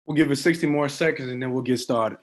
We'll give it 60 more seconds and then we'll get started.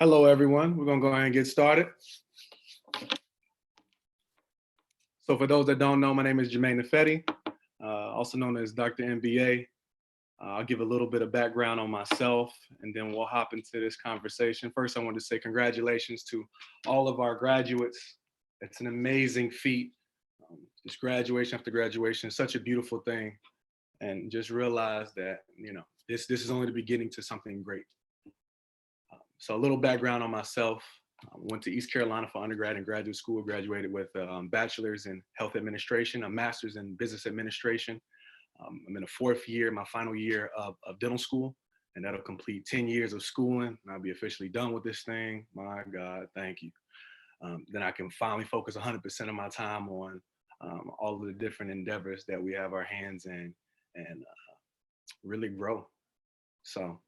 Hello, everyone. We're going to go ahead and get started. So for those that don't know, my name is Jermaine Nafetti, also known as Dr. MBA. I'll give a little bit of background on myself, and then we'll hop into this conversation. First, I want to say congratulations to all of our graduates. It's an amazing feat. Just graduation after graduation is such a beautiful thing. And just realize that, this is only the beginning to something great. So a little background on myself. I went to East Carolina for undergrad and graduate school, graduated with a bachelor's in health administration, a master's in business administration. I'm in the fourth year, my final year of dental school, and that'll complete 10 years of schooling, and I'll be officially done with this thing. My God, thank you. Then I can finally focus 100% of my time on all of the different endeavors that we have our hands in and really grow. So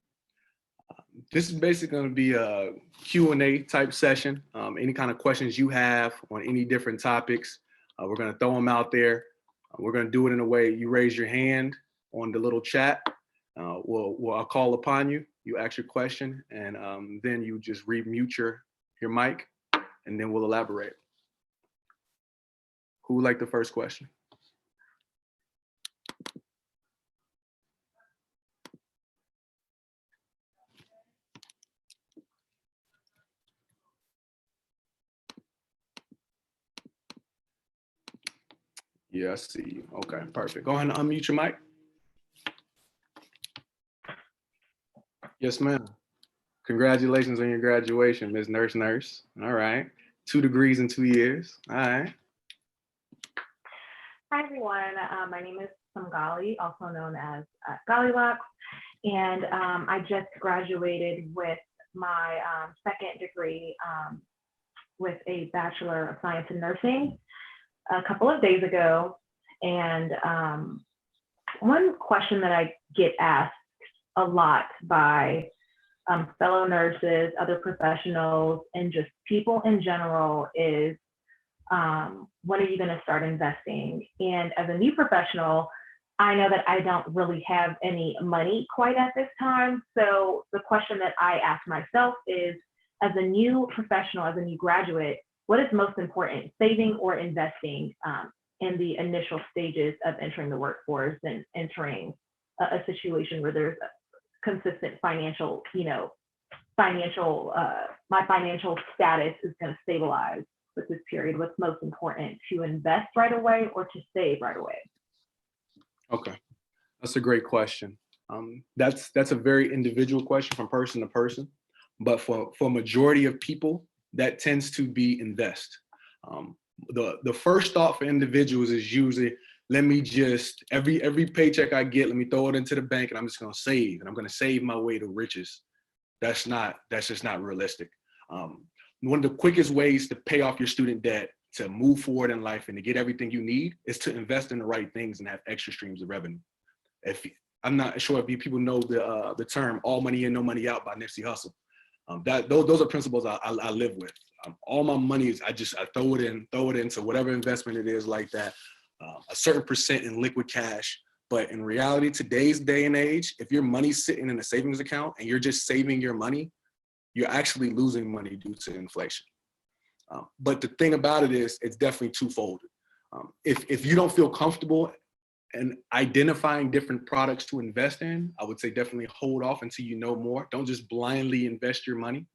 this is basically going to be a Q&A type session. Any kind of questions you have on any different topics, we're going to throw them out there. We're going to do it in a way you raise your hand on the little chat. I'll call upon you. You ask your question, and then you just remute your mic, and then we'll elaborate. Who would like the first question? Yeah, I see you. Okay, perfect. Go ahead and unmute your mic. Yes, ma'am. Congratulations on your graduation, Ms. Nurse. All right. 2 degrees in 2 years. All right. Hi, everyone. My name is Samgali, also known as Gollywocks, and I just graduated with my second degree with a Bachelor of Science in Nursing a couple of days ago. And one question that I get asked a lot by fellow nurses, other professionals, and just people in general is, when are you going to start investing? And as a new professional, I know that I don't really have any money quite at this time. So the question that I ask myself is, as a new professional, as a new graduate, what is most important, saving or investing in the initial stages of entering the workforce and entering a situation where there's a consistent financial, my financial status is going to stabilize with this period? What's most important, to invest right away or to save right away? Okay, that's a great question. That's a very individual question from person to person, but for majority of people, that tends to be invest. The first thought for individuals is usually, let me just, every paycheck I get, let me throw it into the bank and I'm just gonna save, and I'm gonna save my way to riches. That's just not realistic. One of the quickest ways to pay off your student debt, to move forward in life and to get everything you need, is to invest in the right things and have extra streams of revenue. I'm not sure if people know the term "all money in, no money out" by Nipsey Hussle. Those are principles I live with. All my money is I throw it into whatever investment it is like that. A certain percent in liquid cash, But in reality, today's day and age, if your money's sitting in a savings account and you're just saving your money, you're actually losing money due to inflation. But the thing about it is, it's definitely twofold. If you don't feel comfortable in identifying different products to invest in, I would say definitely hold off until you know more. Don't just blindly invest your money.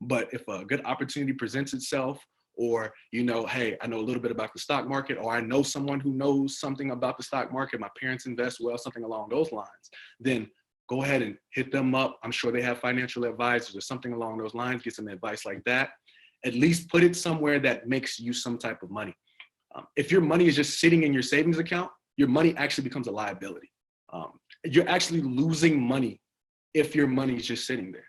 But if a good opportunity presents itself, or you know, hey, I know a little bit about the stock market, or I know someone who knows something about the stock market, my parents invest well, something along those lines, then go ahead and hit them up. I'm sure they have financial advisors or something along those lines, get some advice like that. At least put it somewhere that makes you some type of money. If your money is just sitting in your savings account, your money actually becomes a liability. You're actually losing money if your money is just sitting there.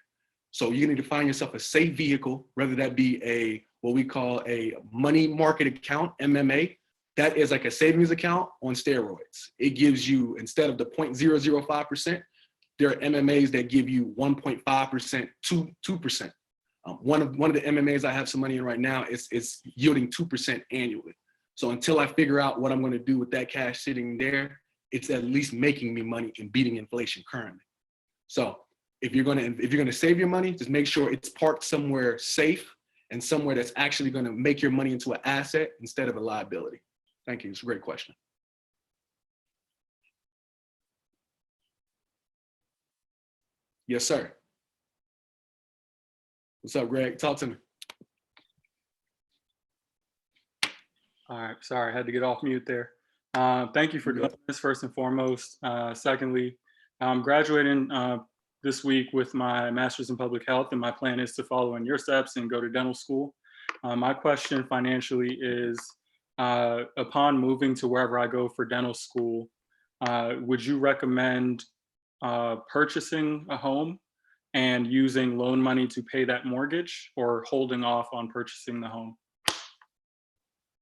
So you need to find yourself a safe vehicle, whether that be what we call a money market account, MMA. That is like a savings account on steroids. It gives you, instead of the 0.005%, there are MMAs that give you 1.5% to 2%. One of the MMAs I have some money in right now is yielding 2% annually. So until I figure out what I'm going to do with that cash sitting there, it's at least making me money and beating inflation currently. So if you're gonna save your money, just make sure it's parked somewhere safe and somewhere that's actually going to make your money into an asset instead of a liability. Thank you. It's a great question. Yes, sir. What's up, Greg? Talk to me. All right, sorry, I had to get off mute there. Thank you for doing this first and foremost. Secondly, I'm graduating this week with my master's in public health, and my plan is to follow in your steps and go to dental school. My question financially is, upon moving to wherever I go for dental school, would you recommend purchasing a home and using loan money to pay that mortgage, or holding off on purchasing the home?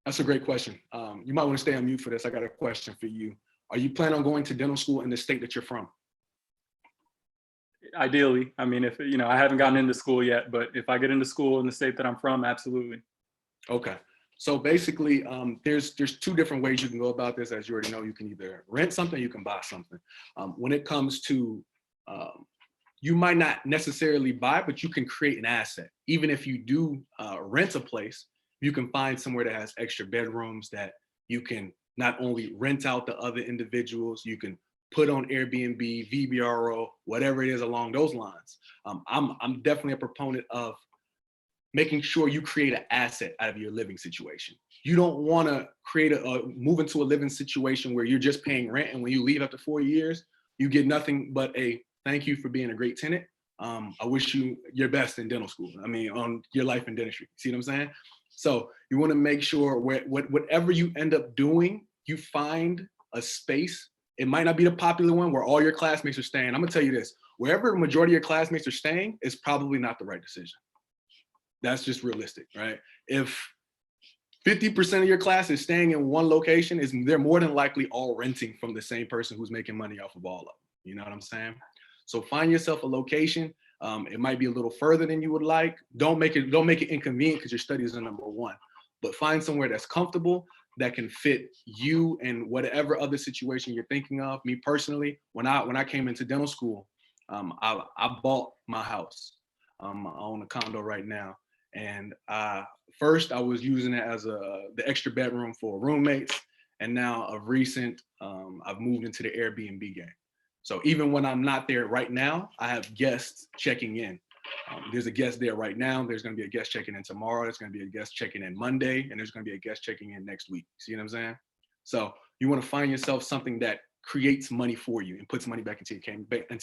That's a great question. You might want to stay on mute for this. I got a question for you. Are you planning on going to dental school in the state that you're from? Ideally, I mean, if I haven't gotten into school yet, but if I get into school in the state that I'm from, absolutely. Okay. So basically, there's two different ways you can go about this. As you already know, you can either rent something, you can buy something. When it comes to, you might not necessarily buy, but you can create an asset. Even if you do rent a place, you can find somewhere that has extra bedrooms that you can not only rent out to other individuals, you can put on Airbnb, VBRO, whatever it is along those lines. I'm definitely a proponent of making sure you create an asset out of your living situation. You don't want to move into a living situation where you're just paying rent, and when you leave after 4 years, you get nothing but a thank you for being a great tenant. I wish you your best in dental school. I mean, on your life in dentistry. See what I'm saying? So you want to make sure whatever you end up doing, you find a space. It might not be the popular one where all your classmates are staying. I'm gonna tell you this: wherever the majority of your classmates are staying is probably not the right decision. That's just realistic, right? If 50% of your class is staying in one location, they're more than likely all renting from the same person who's making money off of all of them. You know what I'm saying? So find yourself a location. It might be a little further than you would like. Don't make it inconvenient, because your studies are number one. But find somewhere that's comfortable, that can fit you and whatever other situation you're thinking of. Me personally, when I came into dental school, I bought my house. I own a condo right now, and first I was using it as the extra bedroom for roommates, and now of recent I've moved into the Airbnb game. So even when I'm not there right now, I have guests checking in. There's a guest there right now. There's going to be a guest checking in tomorrow. There's going to be a guest checking in Monday, and there's going to be a guest checking in next week. See what I'm saying? So you want to find yourself something that creates money for you and puts money back into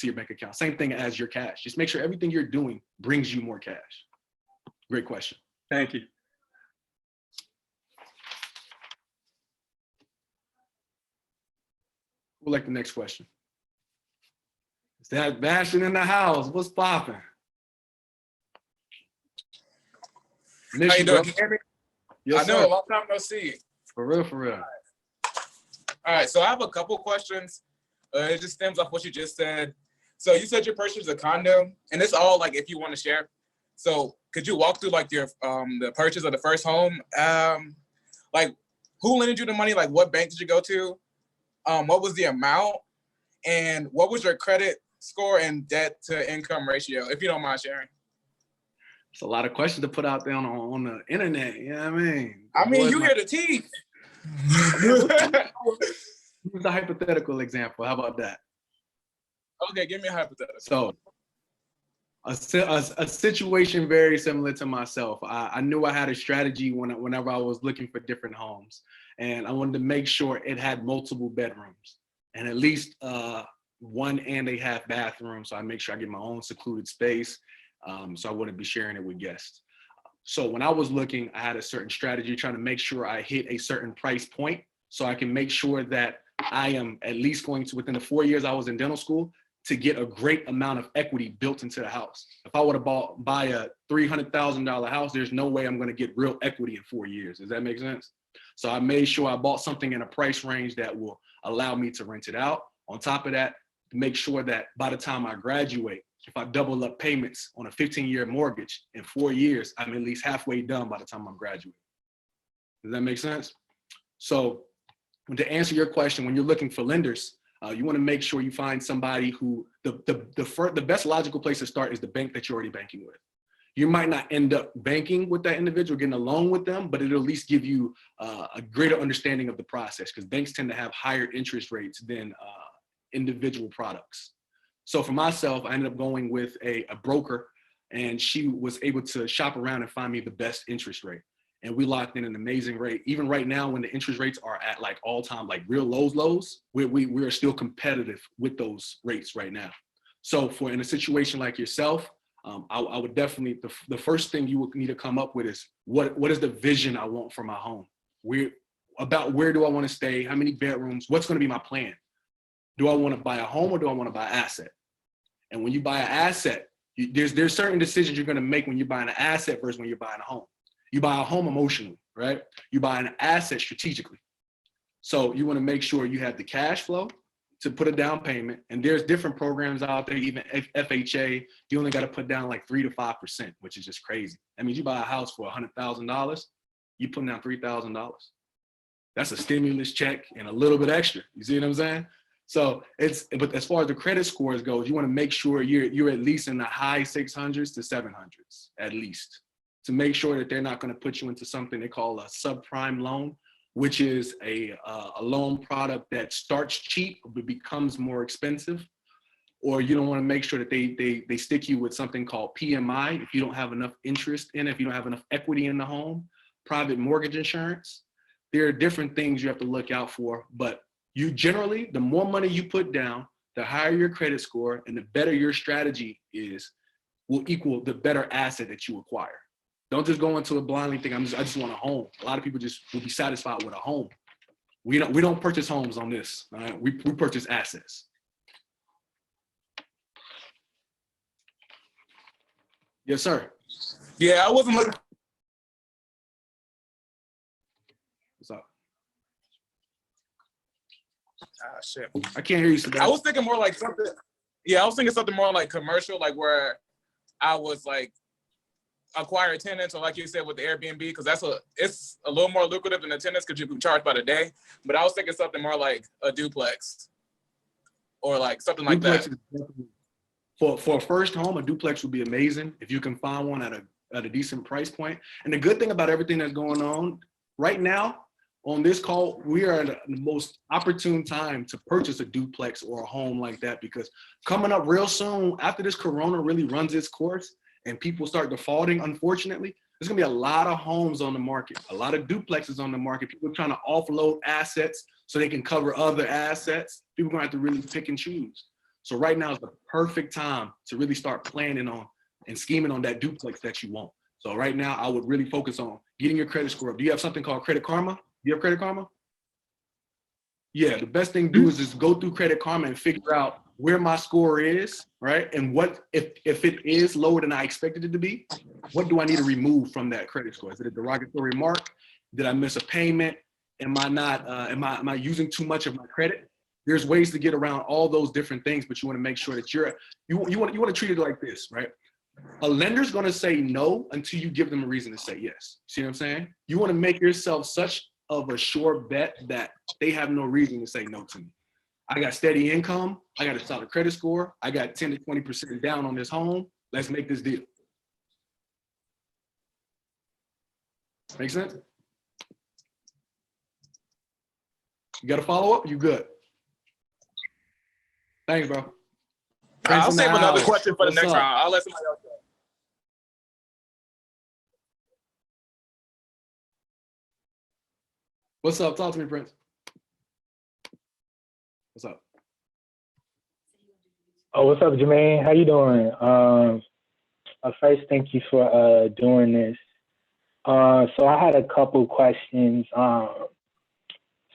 your bank account. Same thing as your cash. Just make sure everything you're doing brings you more cash. Great question. Thank you. We'll like the next question. Is that Bastion in the house? What's popping? How you doing? Can you hear me? Yes, I know, sir. a long time no see. For real, for real. All right, so I have a couple questions. It just stems off what you just said. So you said you purchased a condo, and it's all like if you want to share. So could you walk through like your the purchase of the first home? Like who lended you the money? Like what bank did you go to? What was the amount? And what was your credit score and debt to income ratio, if you don't mind sharing? It's a lot of questions to put out there on the internet. You know what I mean? I mean, you hear the teeth. Use a hypothetical example. How about that? Okay, give me a hypothetical. So a situation very similar to myself. I knew I had a strategy whenever I was looking for different homes, and I wanted to make sure it had multiple bedrooms and at least 1.5 bathrooms. So I make sure I get my own secluded space, so I wouldn't be sharing it with guests. So when I was looking, I had a certain strategy trying to make sure I hit a certain price point so I can make sure that I am at least going to, within the 4 years I was in dental school, to get a great amount of equity built into the house. If I were to buy a $300,000 house, there's no way I'm going to get real equity in 4 years. Does that make sense? So I made sure I bought something in a price range that will allow me to rent it out. On top of that, to make sure that by the time I graduate, if I double up payments on a 15-year mortgage in 4 years, I'm at least halfway done by the time I'm graduating. Does that make sense? So to answer your question, when you're looking for lenders, you want to make sure you find somebody who, the best logical place to start is the bank that you're already banking with. You might not end up banking with that individual, getting a loan with them, but it'll at least give you a greater understanding of the process, because banks tend to have higher interest rates than individual products. So for myself, I ended up going with a broker, and she was able to shop around and find me the best interest rate. And we locked in an amazing rate. Even right now, when the interest rates are at like all-time, like real lows, we are still competitive with those rates right now. So for in a situation like yourself, I would definitely, the first thing you would need to come up with is what is the vision I want for my home? Where do I want to stay? How many bedrooms? What's going to be my plan? Do I want to buy a home or do I want to buy an asset? And when you buy an asset, there's certain decisions you're going to make when you're buying an asset versus when you're buying a home. You buy a home emotionally, right? You buy an asset strategically. So you want to make sure you have the cash flow to put a down payment. And there's different programs out there, even FHA, you only got to put down like 3 to 5%, which is just crazy. That means you buy a house for $100,000, you put down $3,000. That's a stimulus check and a little bit extra. You see what I'm saying? So but as far as the credit scores goes, you want to make sure you're at least in the high 600s to 700s, at least, to make sure that they're not going to put you into something they call a subprime loan, which is a loan product that starts cheap but becomes more expensive. Or you don't want to make sure that they stick you with something called PMI if you don't have enough interest in it, if you don't have enough equity in the home, private mortgage insurance. There are different things you have to look out for, but you generally, the more money you put down, the higher your credit score and the better your strategy is, will equal the better asset that you acquire. Don't just go into it blindly thinking I just want a home. A lot of people just will be satisfied with a home. We don't purchase homes on this. All right? We purchase assets. Yes, sir. Yeah, I wasn't looking. What's up? Ah, shit. I can't hear you, Sebastian. I was thinking more like something. Yeah, I was thinking something more like commercial, like where I was like acquire tenants, or like you said with the Airbnb, because it's a little more lucrative than the tenants because you can charge by the day. But I was thinking something more like a duplex, or like something like Duplex that. For a first home, a duplex would be amazing if you can find one at a decent price point. And the good thing about everything that's going on right now on this call, we are at the most opportune time to purchase a duplex or a home like that, because coming up real soon, after this corona really runs its course and people start defaulting, unfortunately, there's gonna be a lot of homes on the market, a lot of duplexes on the market. People trying to offload assets so they can cover other assets. People are gonna have to really pick and choose. So right now is the perfect time to really start planning on and scheming on that duplex that you want. So right now, I would really focus on getting your credit score up. Do you have something called Credit Karma? Do you have Credit Karma? Yeah, the best thing to do is just go through Credit Karma and figure out where my score is, right? And what, if it is lower than I expected it to be, what do I need to remove from that credit score? Is it a derogatory remark? Did I miss a payment? Am I using too much of my credit? There's ways to get around all those different things, but you want to make sure that you want to treat it like this, right? A lender's going to say no until you give them a reason to say yes. See what I'm saying? You want to make yourself such of a sure bet that they have no reason to say no to me. I got steady income. I got a solid credit score. I got 10 to 20% down on this home. Let's make this deal. Make sense? You got a follow up? You good? Thanks, bro. I'll save another question for the What's next up? round. I'll let somebody else go. What's up? Talk to me, Prince. What's up? Oh, what's up, Jermaine? How you doing? First, thank you for doing this. So I had a couple questions.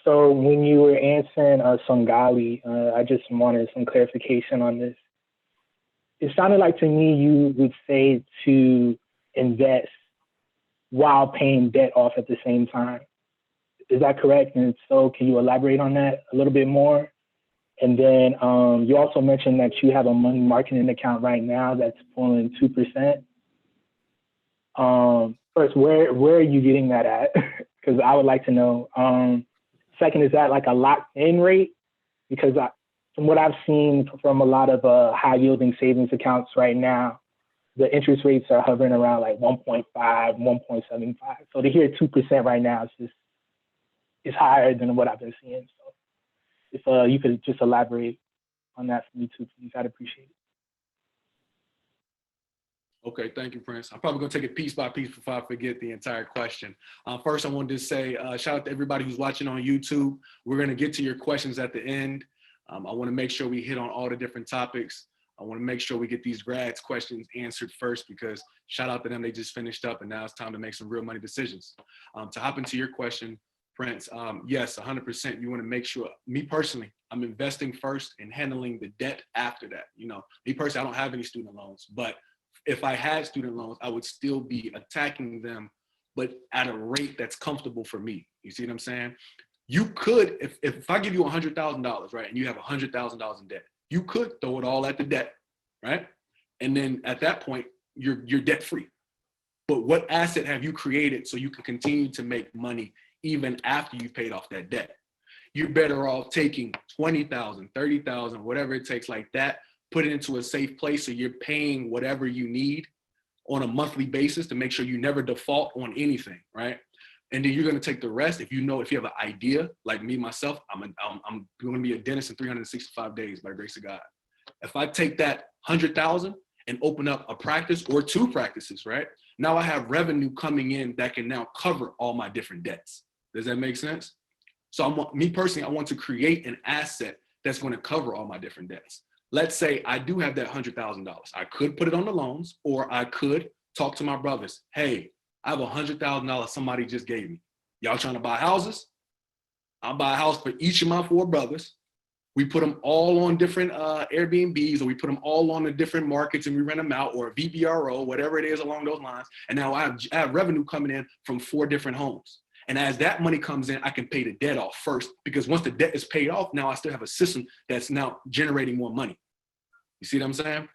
So when you were answering Songali, I just wanted some clarification on this. It sounded like to me you would say to invest while paying debt off at the same time. Is that correct? And if so, can you elaborate on that a little bit more? And then you also mentioned that you have a money marketing account right now that's pulling 2%. First, where are you getting that at? Because I would like to know. Second, is that like a locked-in rate? Because from what I've seen from a lot of high-yielding savings accounts right now, the interest rates are hovering around like 1.5, 1.75. So to hear 2% right now is higher than what I've been seeing. So if you could just elaborate on that for me too, please, I'd appreciate it. Okay, thank you, Prince. I'm probably gonna take it piece by piece before I forget the entire question. First, I wanted to say shout out to everybody who's watching on YouTube. We're gonna get to your questions at the end. I wanna make sure we hit on all the different topics. I wanna make sure we get these grads questions answered first because shout out to them, they just finished up and now it's time to make some real money decisions. To hop into your question, Prince, yes, 100%. You wanna make sure, me personally, I'm investing first and handling the debt after that. You know, me personally, I don't have any student loans, but if I had student loans, I would still be attacking them, but at a rate that's comfortable for me. You see what I'm saying? You could, if I give you $100,000, right, and you have $100,000 in debt, you could throw it all at the debt, right? And then at that point, you're debt free. But what asset have you created so you can continue to make money even after you've paid off that debt? You're better off taking 20,000, 30,000, whatever it takes like that, put it into a safe place so you're paying whatever you need on a monthly basis to make sure you never default on anything, right? And then you're gonna take the rest. If you have an idea, like me, myself, I'm gonna be a dentist in 365 days by the grace of God. If I take that 100,000 and open up a practice or two practices, right? Now I have revenue coming in that can now cover all my different debts. Does that make sense? So me personally, I want to create an asset that's gonna cover all my different debts. Let's say I do have that $100,000. I could put it on the loans, or I could talk to my brothers. Hey, I have $100,000 somebody just gave me. Y'all trying to buy houses? I'll buy a house for each of my 4 brothers. We put them all on different Airbnbs, or we put them all on the different markets and we rent them out, or VBRO, whatever it is along those lines. And now I have revenue coming in from 4 different homes. And as that money comes in, I can pay the debt off first, because once the debt is paid off, now I still have a system that's now generating more money. You see what I'm saying?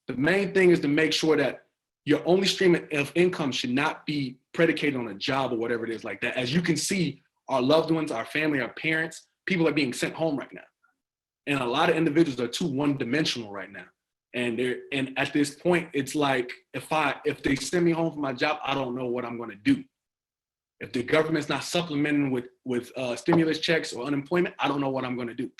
The main thing is to make sure that your only stream of income should not be predicated on a job or whatever it is like that. As you can see, our loved ones, our family, our parents, people are being sent home right now. And a lot of individuals are too one-dimensional right now. And at this point, it's like, if they send me home from my job, I don't know what I'm gonna do. If the government's not supplementing with stimulus checks or unemployment, I don't know what I'm gonna do.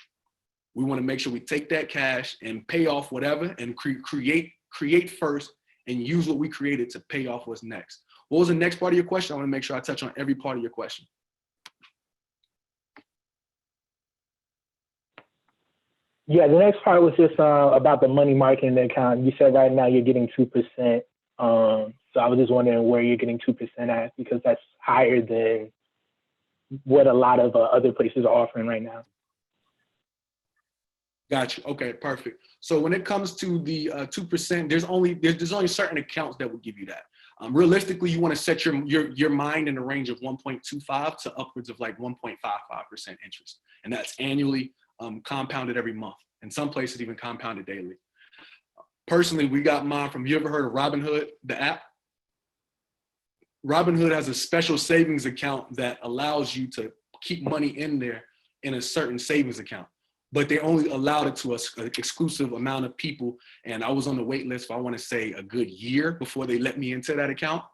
We wanna make sure we take that cash and pay off whatever and create first and use what we created to pay off what's next. What was the next part of your question? I wanna make sure I touch on every part of your question. Yeah, the next part was just about the money marketing account. You said right now you're getting 2%. So I was just wondering where you're getting 2% at, because that's higher than what a lot of other places are offering right now. Gotcha. Okay, perfect. So when it comes to the 2%, there's only certain accounts that will give you that. Realistically, you want to set your mind in the range of 1.25 to upwards of like 1.55% interest, and that's annually compounded every month. In some places, even compounded daily. Personally, we got mine from, you ever heard of Robinhood, the app? Robinhood has a special savings account that allows you to keep money in there in a certain savings account. but they only allowed it to an exclusive amount of people. And I was on the wait list for, I want to say, a good year before they let me into that account.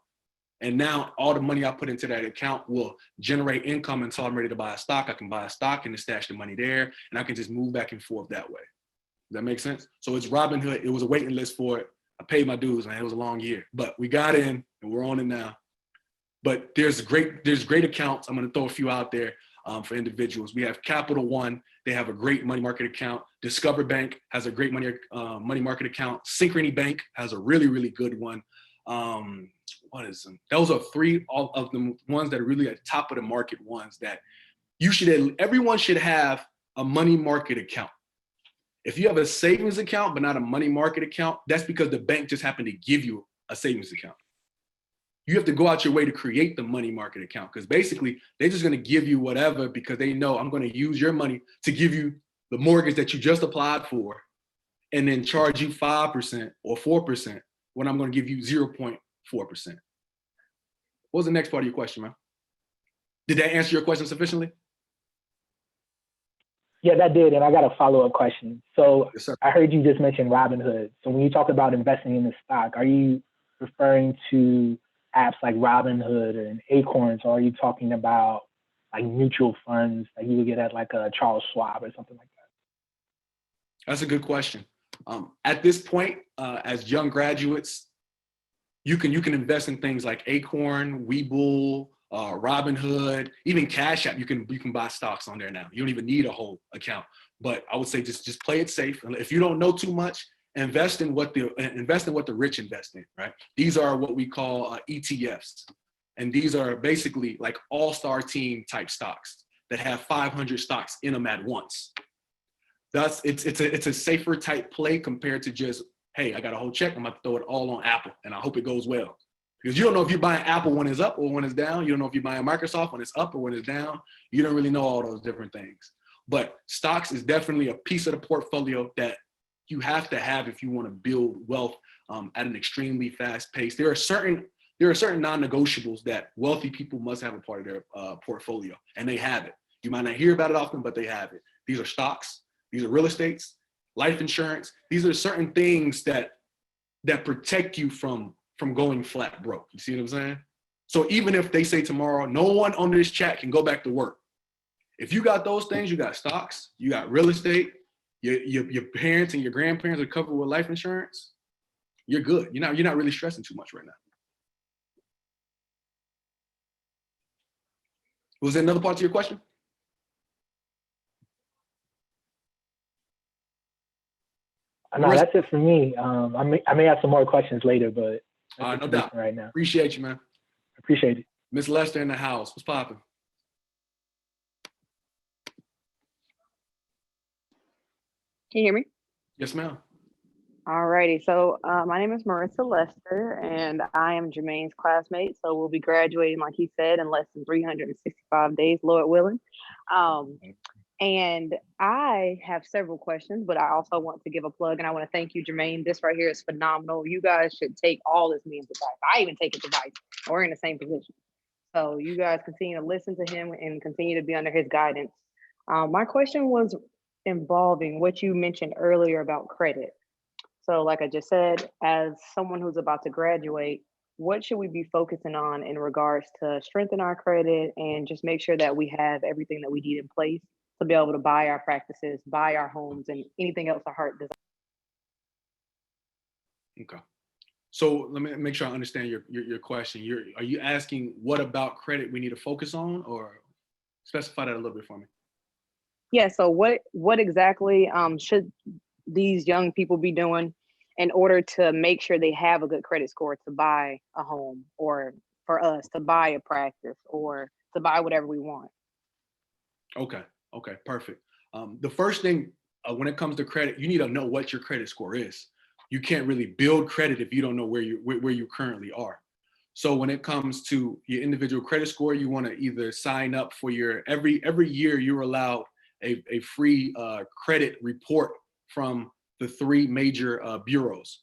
And now all the money I put into that account will generate income until I'm ready to buy a stock. I can buy a stock and stash the money there, and I can just move back and forth that way. Does that make sense? So it's Robinhood. It was a waiting list for it. I paid my dues, man. It was a long year, but we got in and we're on it now. But there's great accounts. I'm going to throw a few out there for individuals. We have Capital One. They have a great money market account. Discover Bank has a great money market account. Synchrony Bank has a really, really good one. What is them? Those are three of the ones that are really at the top of the market ones that everyone should have a money market account. If you have a savings account but not a money market account, that's because the bank just happened to give you a savings account. You have to go out your way to create the money market account, because basically they're just going to give you whatever because they know I'm going to use your money to give you the mortgage that you just applied for and then charge you 5% or 4% when I'm going to give you 0.4%. What was the next part of your question, man? Did that answer your question sufficiently? Yeah, that did. And I got a follow-up question. So Yes, sir. I heard you just mention Robinhood. So when you talk about investing in the stock, are you referring to apps like Robinhood and Acorns, or are you talking about like mutual funds that you would get at like a Charles Schwab or something like that? That's a good question. At this point, as young graduates, you can invest in things like Acorn, Webull, Robinhood, even Cash App. You can buy stocks on there now. You don't even need a whole account. But I would say just play it safe. If you don't know too much, invest in what the rich invest in. Right? These are what we call ETFs, and these are basically like all-star team type stocks that have 500 stocks in them at once. Thus, it's a safer type play compared to just, hey, I got a whole check, I'm about to throw it all on Apple, and I hope it goes well. Because you don't know if you're buying Apple when it's up or when it's down. You don't know if you're buying Microsoft when it's up or when it's down. You don't really know all those different things. But stocks is definitely a piece of the portfolio that you have to have if you want to build wealth at an extremely fast pace. There are certain non-negotiables that wealthy people must have a part of their portfolio, and they have it. You might not hear about it often, but they have it. These are stocks. These are real estates, life insurance. These are certain things that protect you from going flat broke. You see what I'm saying? So even if they say tomorrow, no one on this chat can go back to work. If you got those things, you got stocks, you got real estate, your parents and your grandparents are covered with life insurance, you're good. You're not really stressing too much right now. Was there another part to your question? No, that's it for me. I may have some more questions later, but No doubt. right now. Appreciate you, man. Appreciate it. Miss Lester in the house. What's popping? Can you hear me? Yes, ma'am. Alrighty, so my name is Marissa Lester, and I am Jermaine's classmate. So we'll be graduating, like he said, in less than 365 days, Lord willing. And I have several questions, but I also want to give a plug, and I want to thank you, Jermaine. This right here is phenomenal. You guys should take all this man's advice. I even take his advice. We're in the same position. So you guys continue to listen to him and continue to be under his guidance. My question was involving what you mentioned earlier about credit. So like I just said, as someone who's about to graduate, what should we be focusing on in regards to strengthen our credit and just make sure that we have everything that we need in place to be able to buy our practices, buy our homes, and anything else our heart desires? Okay. So let me make sure I understand your question. Are you asking what about credit we need to focus on, or specify that a little bit for me? Yeah, so what exactly should these young people be doing in order to make sure they have a good credit score to buy a home, or for us to buy a practice, or to buy whatever we want? Okay, perfect. The first thing when it comes to credit, you need to know what your credit score is. You can't really build credit if you don't know where you currently are. So when it comes to your individual credit score, you want to either sign up for your every year you're allowed a free credit report from the three major bureaus.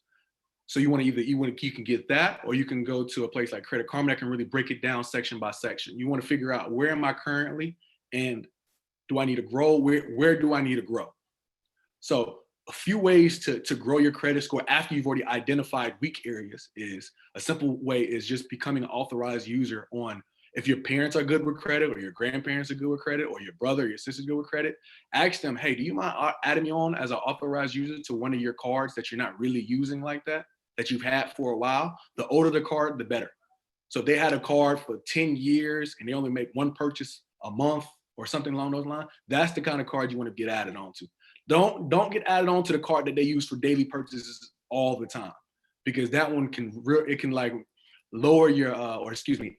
So you can get that, or you can go to a place like Credit Karma that can really break it down section by section. You want to figure out, where am I currently, and do I need to grow? Where do I need to grow? So a few ways to grow your credit score after you've already identified weak areas is a simple way is just becoming an authorized user on, if your parents are good with credit or your grandparents are good with credit or your brother or your sister's good with credit, ask them, hey, do you mind adding me on as an authorized user to one of your cards that you're not really using like that you've had for a while? The older the card, the better. So if they had a card for 10 years and they only make one purchase a month or something along those lines, that's the kind of card you want to get added on to. Don't get added on to the card that they use for daily purchases all the time, because that one can like lower your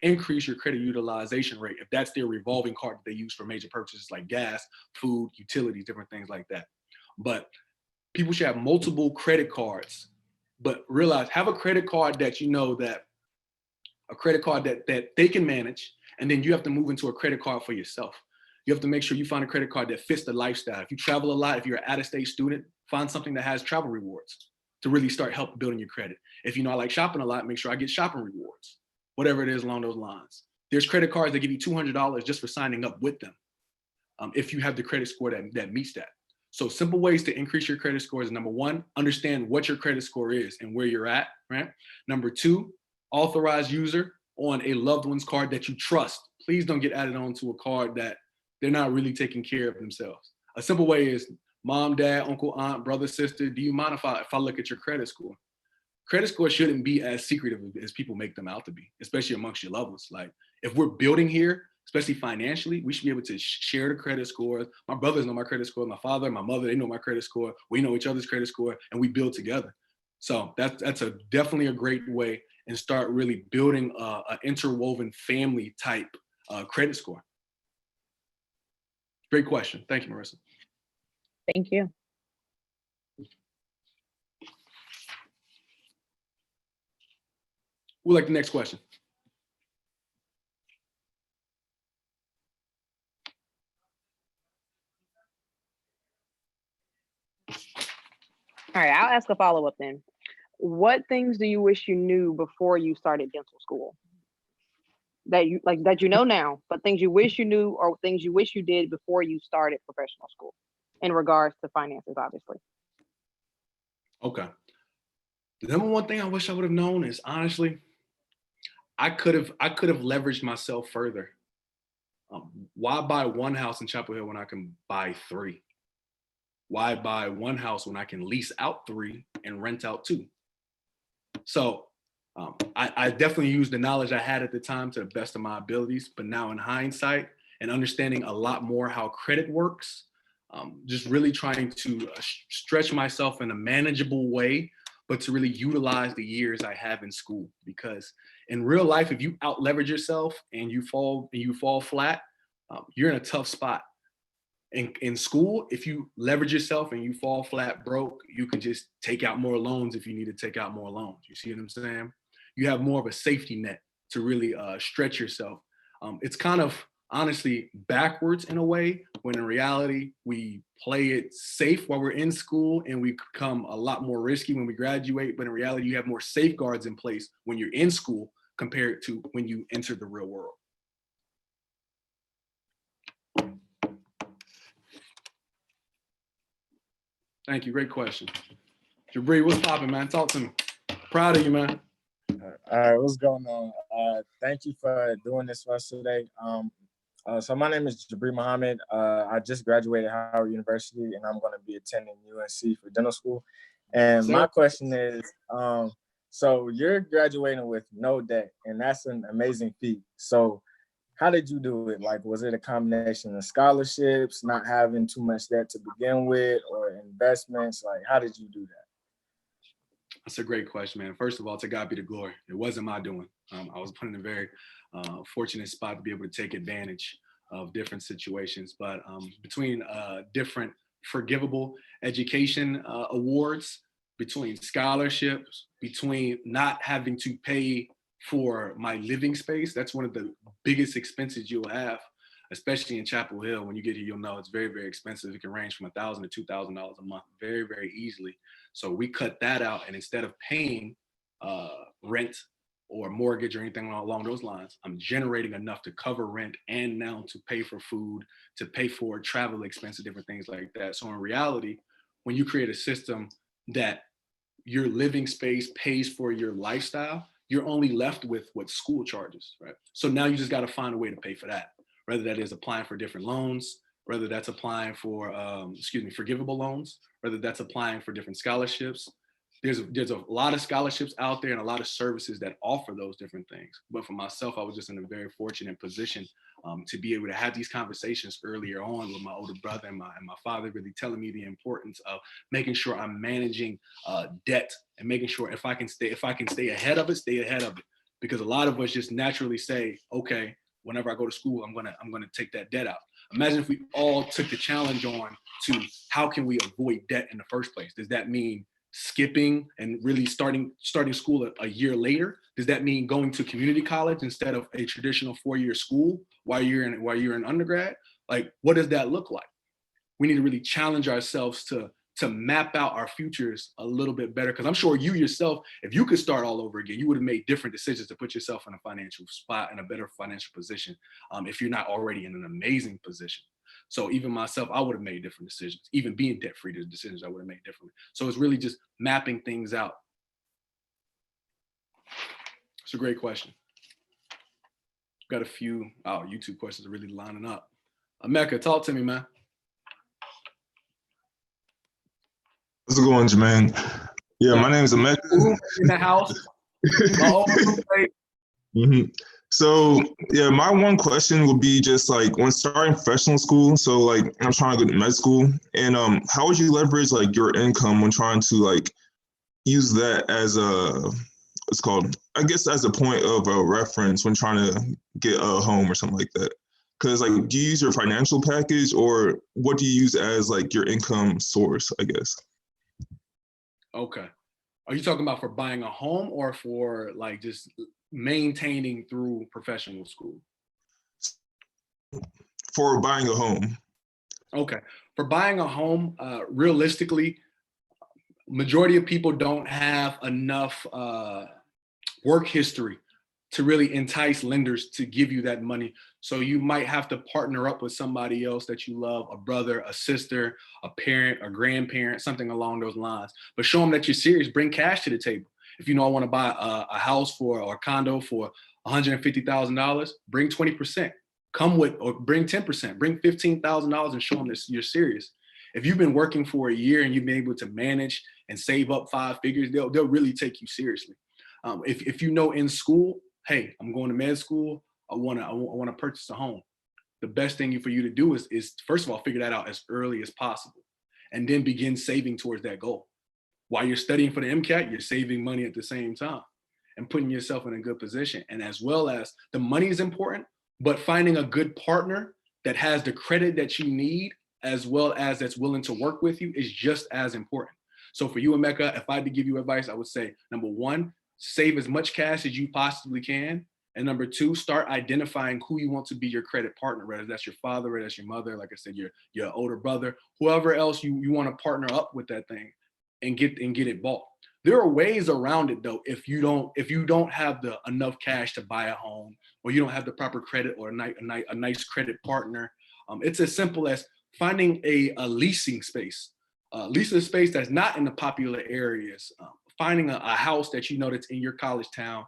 increase your credit utilization rate if that's their revolving card that they use for major purchases like gas, food, utilities, different things like that. But people should have multiple credit cards, but realize, have a credit card that you know that a credit card that they can manage, and then you have to move into a credit card for yourself. You have to make sure you find a credit card that fits the lifestyle. If you travel a lot, if you're an out-of-state student, find something that has travel rewards to really start help building your credit. If you know I like shopping a lot, make sure I get shopping rewards, whatever it is along those lines. There's credit cards that give you $200 just for signing up with them, if you have the credit score that meets that. So simple ways to increase your credit score is, number one, understand what your credit score is and where you're at, right? Number two, authorized user on a loved one's card that you trust. Please don't get added on to a card that they're not really taking care of themselves. A simple way is, mom, dad, uncle, aunt, brother, sister, do you mind if I look at your credit score? Credit score shouldn't be as secretive as people make them out to be, especially amongst your loved ones. Like, if we're building here, especially financially, we should be able to share the credit scores. My brothers know my credit score. My father, my mother, they know my credit score. We know each other's credit score, and we build together. So that's definitely a great way, and start really building an interwoven family type credit score. Great question. Thank you, Marissa. Thank you. We'll like the next question. All right, I'll ask a follow-up then. What things do you wish you knew before you started dental school? That you know now, but things you wish you knew, or things you wish you did before you started professional school in regards to finances, obviously. Okay. The number one thing I wish I would have known is, honestly, I could have leveraged myself further. Why buy one house in Chapel Hill when I can buy 3? Why buy one house when I can lease out 3 and rent out 2? So I definitely used the knowledge I had at the time to the best of my abilities, but now in hindsight and understanding a lot more how credit works, just really trying to stretch myself in a manageable way, but to really utilize the years I have in school. Because in real life, if you out leverage yourself and you fall flat, you're in a tough spot. In school, if you leverage yourself and you fall flat broke, you can just take out more loans if you need to take out more loans. You see what I'm saying? You have more of a safety net to really stretch yourself. It's kind of honestly backwards in a way, when in reality, we play it safe while we're in school and we become a lot more risky when we graduate. But in reality, you have more safeguards in place when you're in school compared to when you enter the real world. Thank you. Great question. Jabri, what's popping, man? Talk to me. Proud of you, man. All right, what's going on? Thank you for doing this for us today. So my name is Jabri Muhammad. I just graduated Howard University, and I'm going to be attending UNC for dental school. And my question is, so you're graduating with no debt, and that's an amazing feat. So how did you do it? Like, was it a combination of scholarships, not having too much debt to begin with, or investments? Like, how did you do that? That's a great question, man. First of all, to God be the glory. It wasn't my doing. I was put in a very fortunate spot to be able to take advantage of different situations. But between different forgivable education awards, between scholarships, between not having to pay for my living space, that's one of the biggest expenses you'll have, especially in Chapel Hill. When you get here, you'll know it's very, very expensive. It can range from $1,000 to $2,000 a month, very, very easily. So we cut that out, and instead of paying rent or mortgage or anything along those lines, I'm generating enough to cover rent and now to pay for food, to pay for travel expenses, different things like that. So in reality, when you create a system that your living space pays for your lifestyle, you're only left with what school charges, right? So now you just got to find a way to pay for that, whether that is applying for different loans, whether that's applying for, forgivable loans, whether that's applying for different scholarships. There's a lot of scholarships out there and a lot of services that offer those different things. But for myself, I was just in a very fortunate position to be able to have these conversations earlier on with my older brother and my father, really telling me the importance of making sure I'm managing debt and making sure if I can stay ahead of it, stay ahead of it. Because a lot of us just naturally say, okay, whenever I go to school, I'm gonna take that debt out. Imagine if we all took the challenge on to how can we avoid debt in the first place? Does that mean skipping and really starting school a year later? Does that mean going to community college instead of a traditional 4-year school while you're in undergrad? Like, what does that look like? We need to really challenge ourselves to map out our futures a little bit better. Because I'm sure you yourself, if you could start all over again, you would have made different decisions to put yourself in a financial spot, in a better financial position, if you're not already in an amazing position. So even myself, I would have made different decisions. Even being debt-free, the decisions I would have made differently. So it's really just mapping things out. It's a great question. Got a few YouTube questions are really lining up. Emeka, talk to me, man. How's it going, Jermaine? Yeah, my name is Emeka. In the house. So yeah, my one question would be just like when starting professional school. So like I'm trying to go to med school, and how would you leverage like your income when trying to like use that as what's called, I guess, as a point of a reference when trying to get a home or something like that? Because like, do you use your financial package, or what do you use as like your income source, I guess? Okay. Are you talking about for buying a home or for like just maintaining through professional school? For buying a home. Okay. For buying a home, realistically, majority of people don't have enough work history to really entice lenders to give you that money. So you might have to partner up with somebody else that you love, a brother, a sister, a parent, a grandparent, something along those lines. But show them that you're serious, bring cash to the table. If you know I want to buy a house or a condo for $150,000, bring 20%. Come with, or bring 10%, bring $15,000 and show them that you're serious. If you've been working for a year and you've been able to manage and save up 5 figures, they'll really take you seriously. If you know in school, hey, I'm going to med school, I want to purchase a home. The best thing for you to do is first of all, figure that out as early as possible, and then begin saving towards that goal. While you're studying for the MCAT, you're saving money at the same time and putting yourself in a good position. And as well as the money is important, but finding a good partner that has the credit that you need, as well as that's willing to work with you, is just as important. So for you, Emeka, if I had to give you advice, I would say, number one, save as much cash as you possibly can. And number two, start identifying who you want to be your credit partner, whether that's your father, or that's your mother, like I said, your older brother, whoever else you want to partner up with that thing and get it bought. There are ways around it though. If you don't have enough cash to buy a home, or you don't have the proper credit or a nice credit partner, it's as simple as finding a leasing space. Leasing a space that's not in the popular areas, finding a house that you know that's in your college town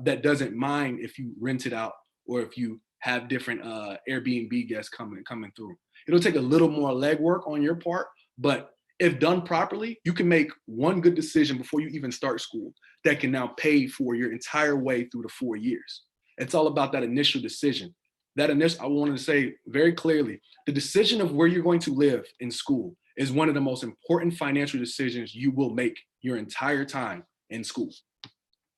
that doesn't mind if you rent it out, or if you have different Airbnb guests coming through. It'll take a little more legwork on your part, but if done properly, you can make one good decision before you even start school that can now pay for your entire way through the 4 years. It's all about that initial decision. I wanted to say very clearly, the decision of where you're going to live in school is one of the most important financial decisions you will make your entire time in school.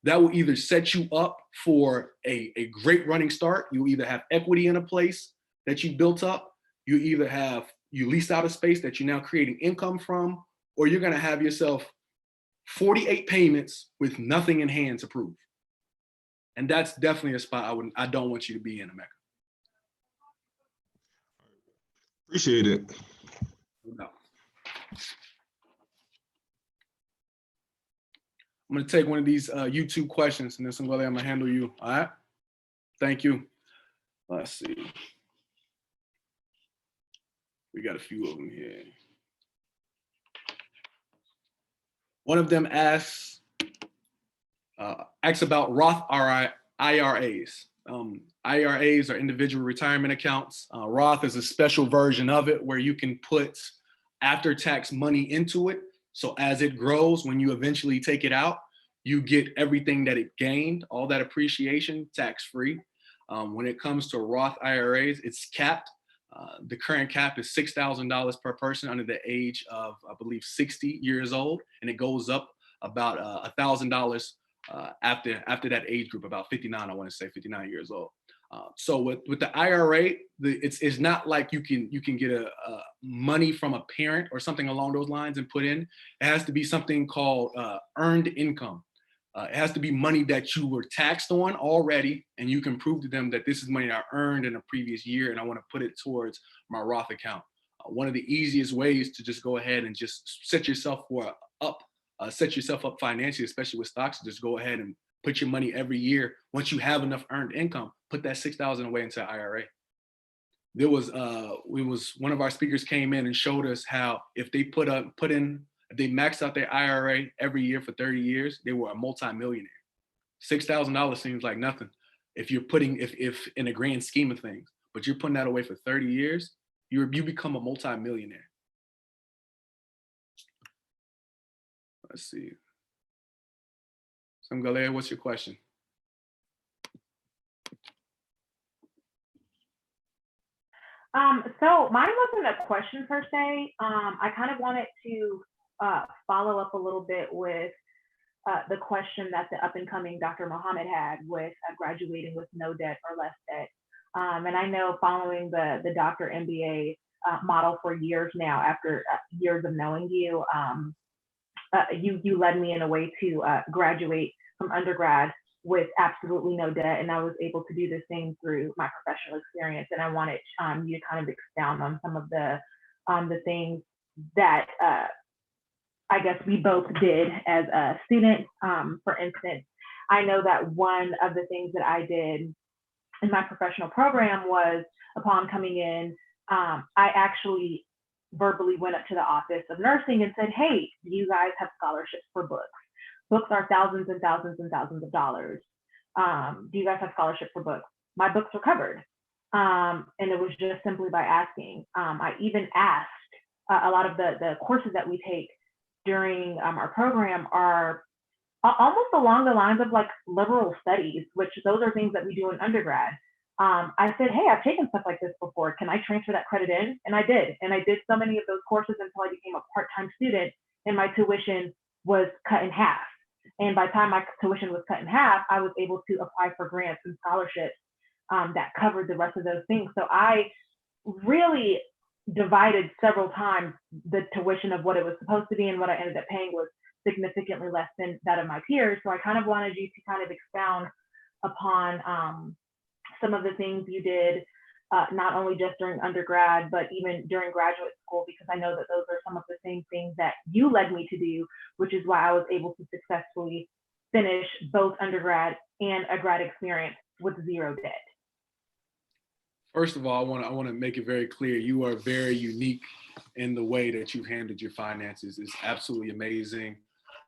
That will either set you up for a great running start. You either have equity in a place that you built up, you lease out a space that you're now creating income from, or you're gonna have yourself 48 payments with nothing in hand to prove. And that's definitely a spot I don't want you to be in, Emeka. Appreciate it. No. I'm gonna take one of these YouTube questions, and then somebody I'm gonna handle you. All right. Thank you. Let's see. We got a few of them here. One of them asks about Roth IRAs. IRAs are individual retirement accounts. Roth is a special version of it where you can put after-tax money into it. So as it grows, when you eventually take it out, you get everything that it gained, all that appreciation, tax-free. When it comes to Roth IRAs, it's capped. The current cap is $6,000 per person under the age of, I believe, 60 years old, and it goes up about $1,000 after that age group, about 59, I want to say 59 years old. So with the IRA, it's not like you can get a money from a parent or something along those lines and put in. It has to be something called earned income. It has to be money that you were taxed on already, and you can prove to them that this is money I earned in a previous year, and I want to put it towards my Roth account. One of the easiest ways to just go ahead and just set yourself up financially, especially with stocks, just go ahead and put your money every year. Once you have enough earned income, put that $6,000 away into an IRA. There was one of our speakers came in and showed us how if they if they maxed out their IRA every year for 30 years, they were a multi-millionaire. $6,000 seems like nothing if you're if in a grand scheme of things, but you're putting that away for 30 years, you become a multi-millionaire. Let's see. Galea, what's your question? So mine wasn't a question per se. I kind of wanted to follow up a little bit with the question that the up and coming Dr. Mohammed had with graduating with no debt or less debt. And I know following the Dr. MBA model for years now, after years of knowing you, you led me in a way to graduate from undergrad with absolutely no debt, and I was able to do the same through my professional experience. And I wanted you to kind of expound on some of the things that I guess we both did as students. For instance, I know that one of the things that I did in my professional program was, upon coming in, I actually verbally went up to the office of nursing and said, hey, you guys have scholarships for books. Books are thousands and thousands and thousands of dollars. Do you guys have scholarships for books? My books were covered. And it was just simply by asking. I even asked, a lot of the courses that we take during our program are almost along the lines of like liberal studies, which those are things that we do in undergrad. I said, hey, I've taken stuff like this before. Can I transfer that credit in? And I did. And I did so many of those courses until I became a part-time student, and my tuition was cut in half. And by the time my tuition was cut in half, I was able to apply for grants and scholarships that covered the rest of those things. So I really divided several times the tuition of what it was supposed to be, and what I ended up paying was significantly less than that of my peers. So I kind of wanted you to kind of expound upon some of the things you did, not only just during undergrad, but even during graduate school, because I know that those are some of the same things that you led me to do, which is why I was able to successfully finish both undergrad and a grad experience with zero debt. First of all, I want to make it very clear, you are very unique in the way that you've handled your finances. It's absolutely amazing.